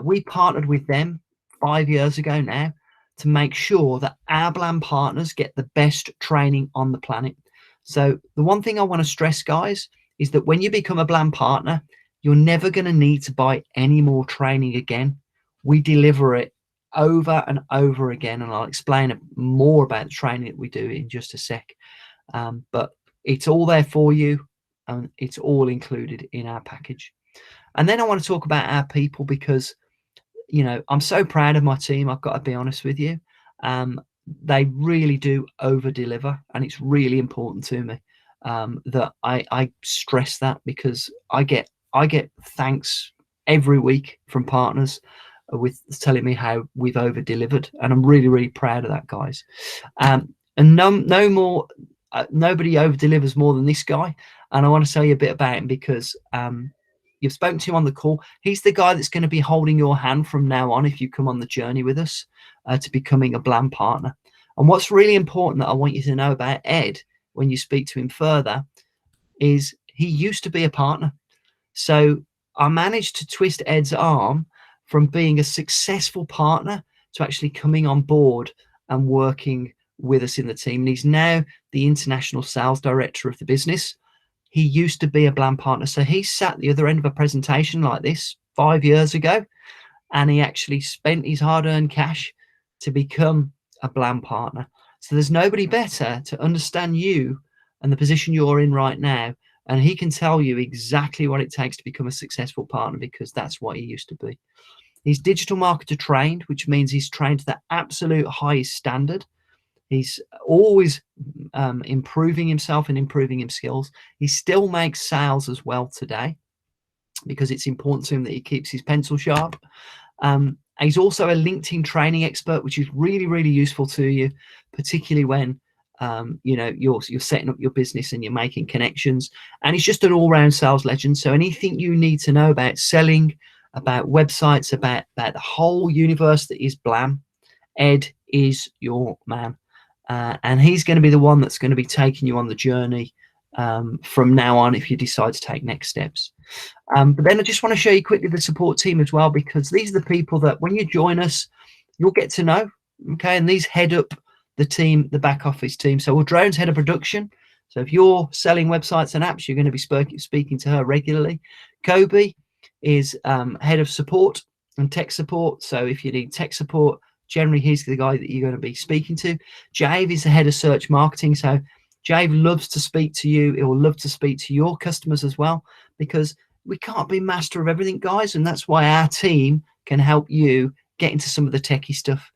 We partnered with them 5 years ago now to make sure that our Blam partners get the best training on the planet. So the one thing I want to stress, guys, is that when you become a Blam partner, you're never going to need to buy any more training again. We deliver it over and over again, and I'll explain more about the training that we do in just a sec. But it's all there for you, and it's all included in our package. And then I want to talk about our people, because, you know, I'm so proud of my team. I've got to be honest with you. They really do over deliver, and it's really important to me that I stress that, because I get thanks every week from partners with telling me how we've over delivered, and I'm really proud of that, guys. And no more, nobody over delivers more than this guy, and I want to tell you a bit about him, because you've spoken to him on the call. He's the guy that's going to be holding your hand from now on if you come on the journey with us to becoming a Blam partner. And what's really important that I want you to know about Ed when you speak to him further is he used to be a partner. So I managed to twist Ed's arm from being a successful partner to actually coming on board and working with us in the team. And he's now the international sales director of the business. He used to be a Blam partner. So he sat at the other end of a presentation like this 5 years ago, and he actually spent his hard-earned cash to become a Blam partner. So there's nobody better to understand you and the position you're in right now. And he can tell you exactly what it takes to become a successful partner, because that's what he used to be. He's digital marketer trained, which means he's trained to the absolute highest standard. He's always improving himself and improving his skills. He still makes sales as well today, because it's important to him that he keeps his pencil sharp. He's also a LinkedIn training expert, which is really useful to you, particularly when you know, you're setting up your business and you're making connections. And he's just an all-round sales legend. So anything you need to know about selling, about websites, about the whole universe that is Blam, Ed is your man. And he's going to be the one that's going to be taking you on the journey from now on if you decide to take next steps. But then I just want to show you quickly the support team as well, because these are the people that when you join us, you'll get to know. Okay, and these head up the team, the back office team. So Drone's head of production. So if you're selling websites and apps, you're going to be speaking to her regularly. Kobe is head of support and tech support. So if you need tech support, generally he's the guy that you're going to be speaking to. Jave is the head of search marketing. So Jave loves to speak to you. He will love to speak to your customers as well, because we can't be master of everything, guys. And that's why our team can help you get into some of the techie stuff.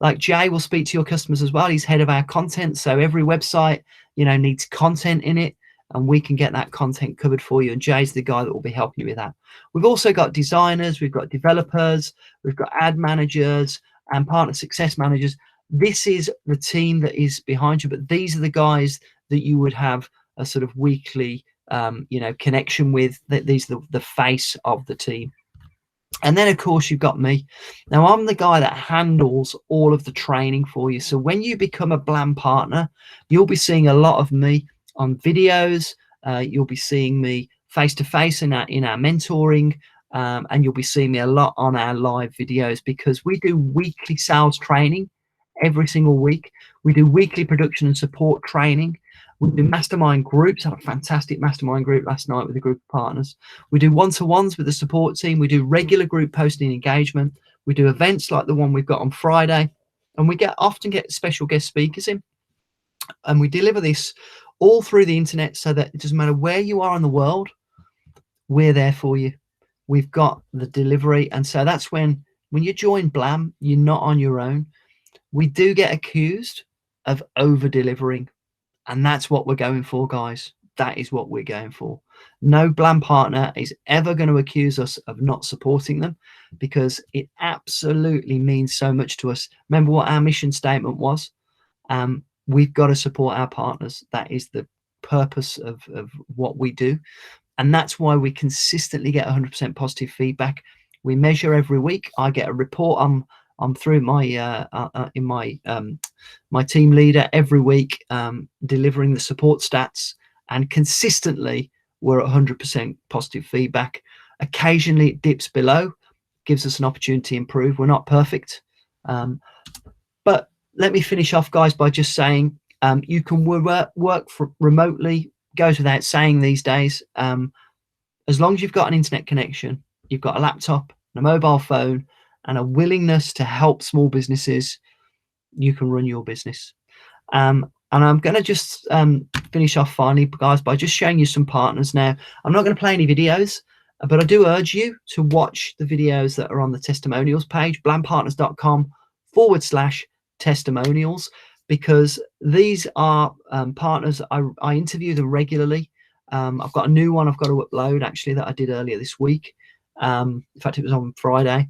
Like Jay will speak to your customers as well. He's head of our content. So every website, you know, needs content in it, and we can get that content covered for you. And Jay's the guy that will be helping you with that. We've also got designers, we've got developers, we've got ad managers and partner success managers. This is the team that is behind you, but these are the guys that you would have a sort of weekly, you know, connection with. These are the face of the team. And then, of course, you've got me. Now, I'm the guy that handles all of the training for you. So when you become a Blam partner, you'll be seeing a lot of me on videos. You'll be seeing me face-to-face in our mentoring. And you'll be seeing me a lot on our live videos, because we do weekly sales training every single week. We do weekly production and support training. We do mastermind groups. I had a fantastic mastermind group last night with a group of partners. We do one-to-ones with the support team. We do regular group posting engagement. We do events like the one we've got on Friday. And we often get special guest speakers in. And we deliver this all through the internet, so that it doesn't matter where you are in the world, we're there for you. We've got the delivery. And so that's when you join Blam, you're not on your own. We do get accused of over-delivering. And that's what we're going for, guys. That is what we're going for. No Blam partner is ever going to accuse us of not supporting them, because it absolutely means so much to us. Remember what our mission statement was? We've got to support our partners. That is the purpose of what we do. And that's why we consistently get 100% positive feedback. We measure every week. I get a report on I'm through my in my my team leader every week, delivering the support stats, and consistently we're at 100% positive feedback. Occasionally it dips below, gives us an opportunity to improve. We're not perfect, but let me finish off, guys, by just saying you can work remotely. Goes without saying these days. As long as you've got an internet connection, you've got a laptop, a mobile phone, and a willingness to help small businesses, you can run your business. And I'm going to just finish off finally, guys, by just showing you some partners now. I'm not going to play any videos, but I do urge you to watch the videos that are on the testimonials page, blampartners.com/testimonials, because these are partners. I interview them regularly. I've got a new one I've got to upload, actually, that I did earlier this week. In fact, it was on Friday.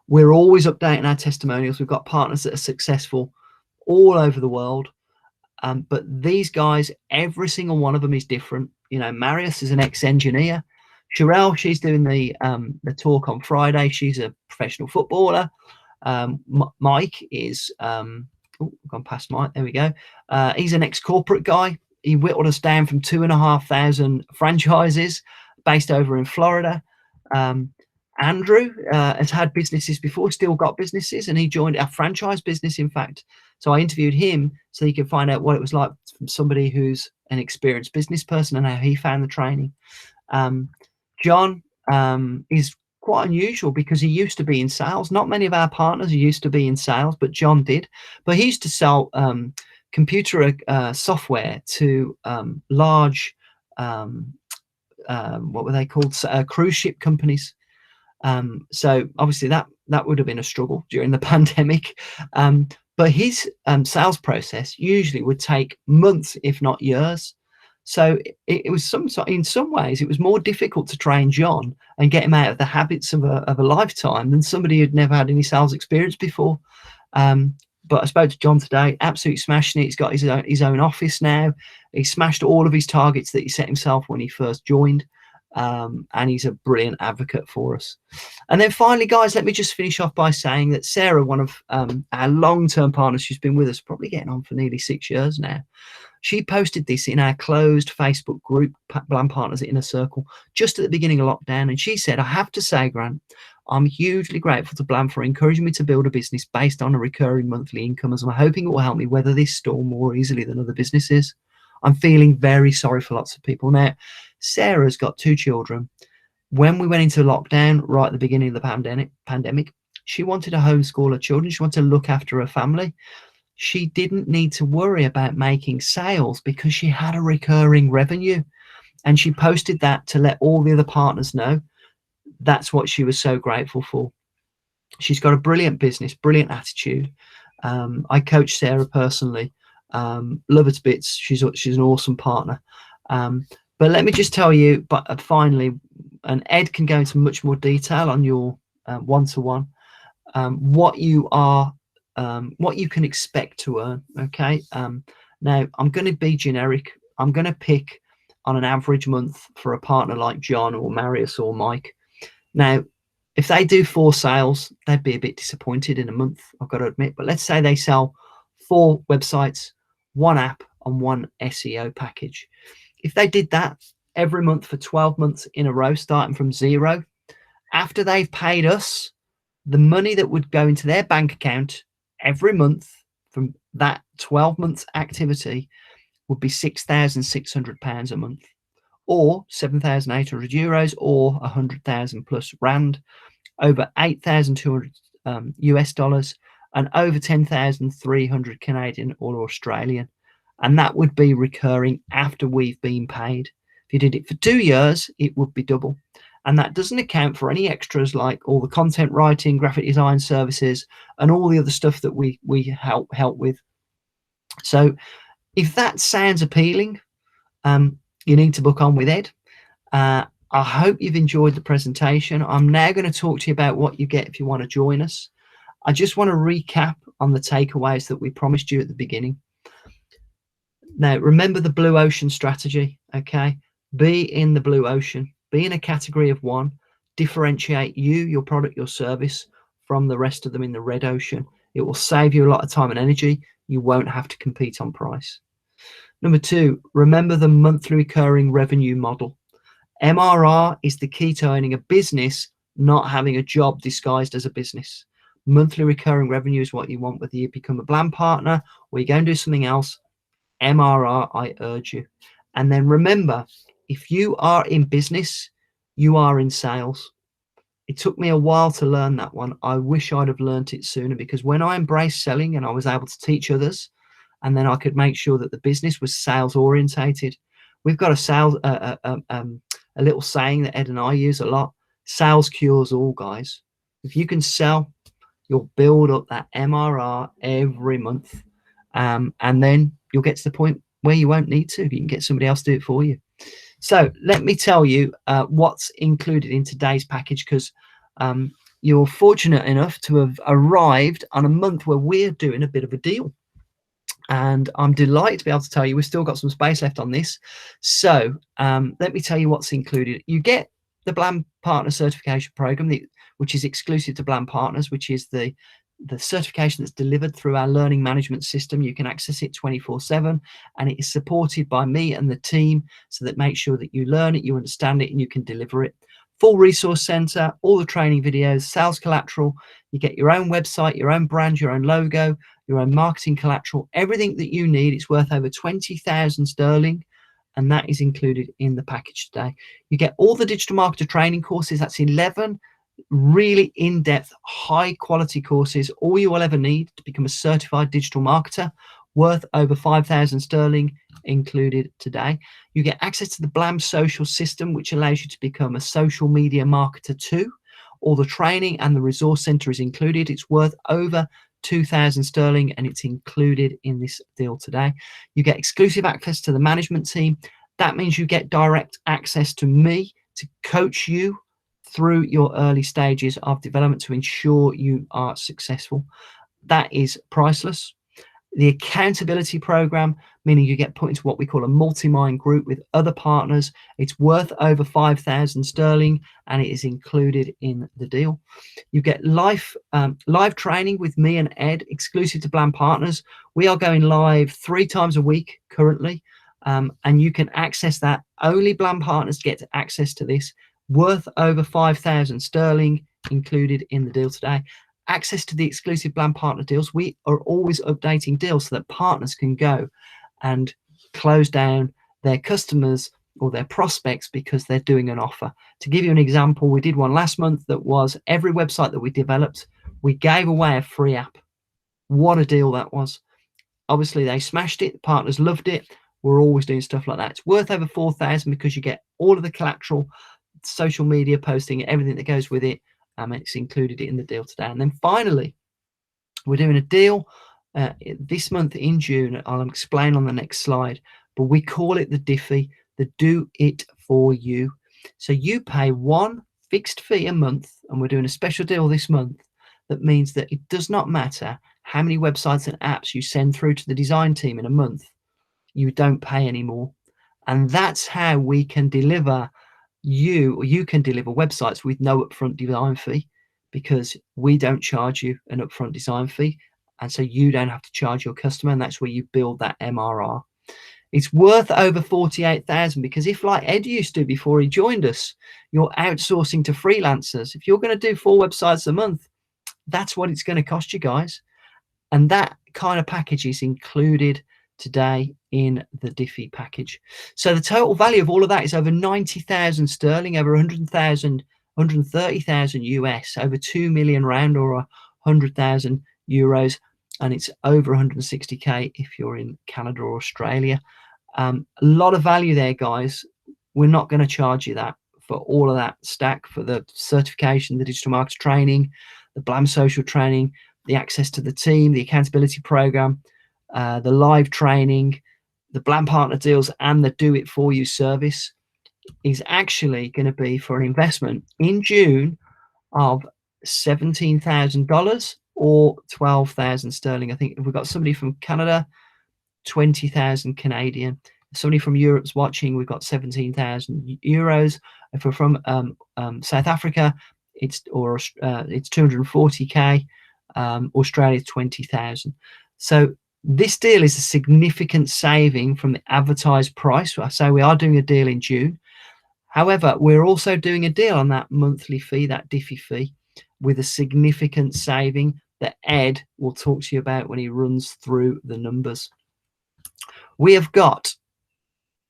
We're always updating our testimonials. We've got partners that are successful all over the world. But these guys, every single one of them is different. You know, Marius is an ex-engineer. Sherelle, she's doing the talk on Friday. She's a professional footballer. Mike is, gone past Mike. There we go. He's an ex-corporate guy. He whittled us down from 2,500 franchises based over in Florida. Andrew has had businesses before, still got businesses, and he joined our franchise business, in fact. So I interviewed him so he could find out what it was like from somebody who's an experienced business person and how he found the training. John is quite unusual because he used to be in sales. Not many of our partners used to be in sales, but John did. But he used to sell computer software to large, what were they called? Cruise ship companies. So obviously that would have been a struggle during the pandemic. But his sales process usually would take months, if not years. So it was in some ways, it was more difficult to train John and get him out of the habits of a lifetime than somebody who'd never had any sales experience before. But I spoke to John today, absolutely smashing it. He's got his own office now. He smashed all of his targets that he set himself when he first joined. And he's a brilliant advocate for us. And then finally, guys, let me just finish off by saying that Sarah, one of our long-term partners, she's been with us probably getting on for nearly 6 years now. She posted this in our closed Facebook group, Blam Partners Inner Circle, just at the beginning of lockdown. And she said, I have to say, Grant, I'm hugely grateful to Blam for encouraging me to build a business based on a recurring monthly income, as I'm hoping it will help me weather this storm more easily than other businesses. I'm feeling very sorry for lots of people. Now, Sarah's got 2 children. When we went into lockdown, right at the beginning of the pandemic, she wanted to homeschool her children. She wanted to look after her family. She didn't need to worry about making sales because she had a recurring revenue. And she posted that to let all the other partners know. That's what she was so grateful for. She's got a brilliant business, brilliant attitude. I coach Sarah personally. Love her to bits. She's an awesome partner. But let me just tell you, but finally, and Ed can go into much more detail on your one-to-one, what you can expect to earn. Okay. Now I'm going to be generic. I'm going to pick on an average month for a partner like John or Marius or Mike. Now, if they do 4 sales, they'd be a bit disappointed in a month, I've got to admit. But let's say they sell 4 websites, 1 app, and 1 SEO package. If they did that every month for 12 months in a row, starting from 0, after they've paid us, the money that would go into their bank account every month from that 12 months activity would be £6,600 a month, or 7,800 euros, or 100,000 plus rand, over 8,200 US dollars, and over 10,300 Canadian or Australian. And that would be recurring after we've been paid. If you did it for 2 years, it would be double. And that doesn't account for any extras like all the content writing, graphic design services, and all the other stuff that we help with. So if that sounds appealing, you need to book on with Ed. I hope you've enjoyed the presentation. I'm now going to talk to you about what you get if you want to join us. I just want to recap on the takeaways that we promised you at the beginning. Now, remember the blue ocean strategy, okay? Be in the blue ocean. Be in a category of 1. Differentiate you, your product, your service from the rest of them in the red ocean. It will save you a lot of time and energy. You won't have to compete on price. Number 2, remember the monthly recurring revenue model. MRR is the key to owning a business, not having a job disguised as a business. Monthly recurring revenue is what you want, whether you become a Blam partner or you go and do something else. MRR, I urge you. And then remember, if you are in business, you are in sales. It took me a while to learn that one. I wish I'd have learned it sooner, because when I embraced selling and I was able to teach others, and then I could make sure that the business was sales orientated. We've got a little saying that Ed and I use a lot: sales cures all, guys. If you can sell, you'll build up that MRR every month, and then you'll get to the point where you won't need to. You can get somebody else to do it for you. So let me tell you what's included in today's package, because you're fortunate enough to have arrived on a month where we're doing a bit of a deal. And I'm delighted to be able to tell you we've still got some space left on this. So let me tell you what's included. You get the Blam Partner Certification Program, which is exclusive to Blam Partners, which is the certification that's delivered through our learning management system. You can access it 24/7, and it is supported by me and the team, so that makes sure that you learn it, you understand it, and you can deliver it. Full resource center, all the training videos, sales collateral. You get your own website, your own brand, your own logo, your own marketing collateral, everything that you need. It's worth over 20,000 sterling, and that is included in the package today. You get all the digital marketer training courses. That's 11 really in-depth, high-quality courses, all you will ever need to become a certified digital marketer, worth over 5,000 sterling, included today. You get access to the Blam social system, which allows you to become a social media marketer too. All the training and the resource center is included. It's worth over 2,000 sterling, and it's included in this deal today. You get exclusive access to the management team. That means you get direct access to me to coach you through your early stages of development to ensure you are successful. That is priceless. The accountability program, meaning you get put into what we call a multi-mind group with other partners. It's worth over 5,000 sterling, and it is included in the deal. You get live training with me and Ed, exclusive to Blam Partners. We are going live 3 times a week currently, and you can access that. Only Blam Partners get access to this, worth over 5,000 sterling, included in the deal today. Access to the exclusive Blam partner deals. We are always updating deals so that partners can go and close down their customers or their prospects because they're doing an offer. To give you an example, we did one last month that was every website that we developed, we gave away a free app. What a deal that was. Obviously, they smashed it. The partners loved it. We're always doing stuff like that. It's worth over 4,000 because you get all of the collateral, social media posting, everything that goes with it. It's included in the deal today. And then finally, we're doing a deal this month in June. I'll explain on the next slide, but we call it the Diffie, the do it for you. So you pay one fixed fee a month, and we're doing a special deal this month that means that it does not matter how many websites and apps you send through to the design team in a month, you don't pay anymore. And that's how we can deliver you can deliver websites with no upfront design fee, because we don't charge you an upfront design fee, and so you don't have to charge your customer, and that's where you build that MRR. It's worth over 48,000 because if, like Ed used to before he joined us, you're outsourcing to freelancers. If you're going to do 4 websites a month, that's what it's going to cost you, guys. And that kind of package is included today in the Diffie package. So the total value of all of that is over 90,000 sterling, over 130,000 US, over 2 million rand or 100,000 euros, and it's over 160k if you're in Canada or Australia. A lot of value there, guys. We're not going to charge you that for all of that stack, for the certification, the digital marketing training, the Blam social training, the access to the team, the accountability program, the live training, the Blam partner deals, and the do it for you service is actually going to be for an investment in June of $17,000 or 12,000 sterling. I think if we've got somebody from Canada, 20,000 Canadian. If somebody from Europe's watching, we've got 17,000 euros. If we're from South Africa, it's 240k. Australia 20,000. So this deal is a significant saving from the advertised price. So we are doing a deal in June. However, we're also doing a deal on that monthly fee, that diffie fee, with a significant saving that Ed will talk to you about when he runs through the numbers. We have got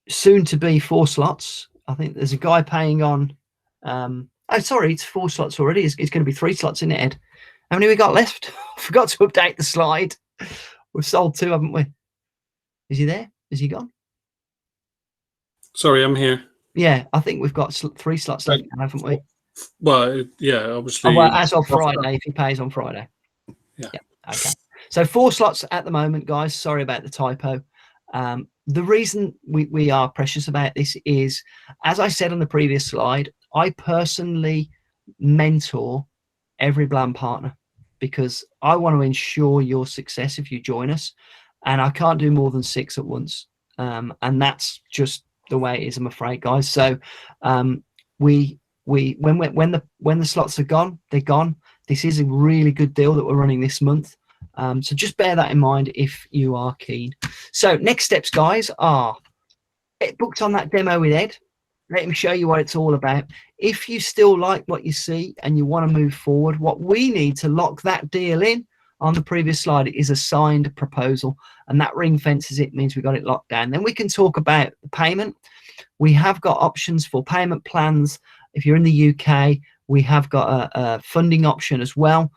soon to be 4 slots. I think there's a guy paying on oh sorry, it's 4 slots already. It's going to be 3 slots in it, Ed. How many we got left? I forgot to update the slide. We've sold 2, haven't we? Is he there? Is he gone? Sorry, I'm here. Yeah, I think we've got 3 slots left, haven't we? Well, yeah, obviously. Oh, well, as of Friday, if he pays on Friday. Yeah. Okay. So 4 slots at the moment, guys. Sorry about the typo. The reason we are precious about this is, as I said on the previous slide, I personally mentor every Blam partner because I want to ensure your success if you join us, and I can't do more than 6 at once, and that's just the way it is, I'm afraid, guys. So when the slots are gone, they're gone. This is a really good deal that we're running this month, so just bear that in mind if you are keen. So next steps, guys, are get booked on that demo with Ed. Let him show you what it's all about. If you still like what you see and you want to move forward, what we need to lock that deal in on the previous slide is a signed proposal, and that ring fences it, means we got it locked down. Then we can talk about the payment. We have got options for payment plans. If you're in the UK, we have got a funding option as well.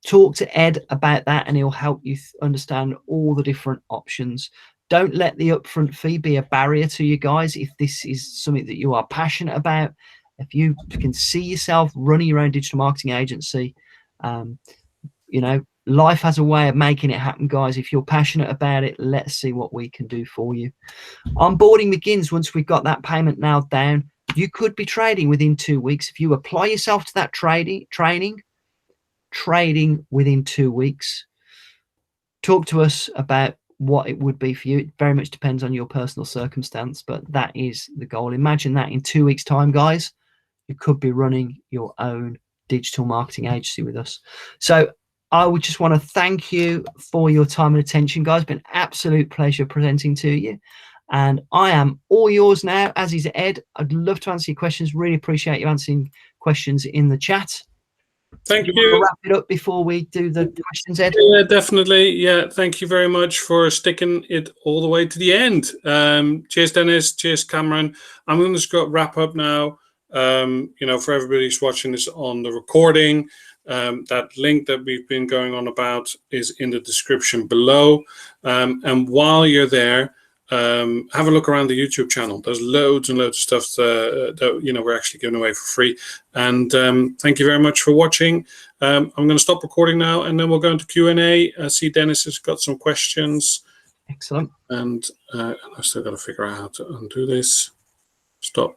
Talk to Ed about that and he'll help you understand all the different options. Don't let the upfront fee be a barrier to you guys. If this is something that you are passionate about, if you can see yourself running your own digital marketing agency, you know, life has a way of making it happen, guys. If you're passionate about it, let's see what we can do for you. Onboarding begins once we've got that payment nailed down. You could be trading within 2 weeks. If you apply yourself to that trading within 2 weeks. Talk to us about what it would be for you. It very much depends on your personal circumstance, but that is the goal. Imagine that in 2 weeks' time, guys, you could be running your own digital marketing agency with us. So I would just want to thank you for your time and attention, guys. It's been an absolute pleasure presenting to you. And I am all yours now, as is Ed. I'd love to answer your questions. Really appreciate you answering questions in the chat. Thank you. Want to wrap it up before we do the questions, Ed? Yeah, definitely. Yeah, thank you very much for sticking it all the way to the end. Cheers, Dennis. Cheers, Cameron. I'm going to wrap up now. You know, for everybody who's watching this on the recording, that link that we've been going on about is in the description below. And while you're there, have a look around the YouTube channel. There's loads and loads of stuff that you know, we're actually giving away for free. And thank you very much for watching. I'm going to stop recording now, and then we'll go into Q&A. I see Dennis has got some questions. Excellent. And I still got to figure out how to undo this. Stop.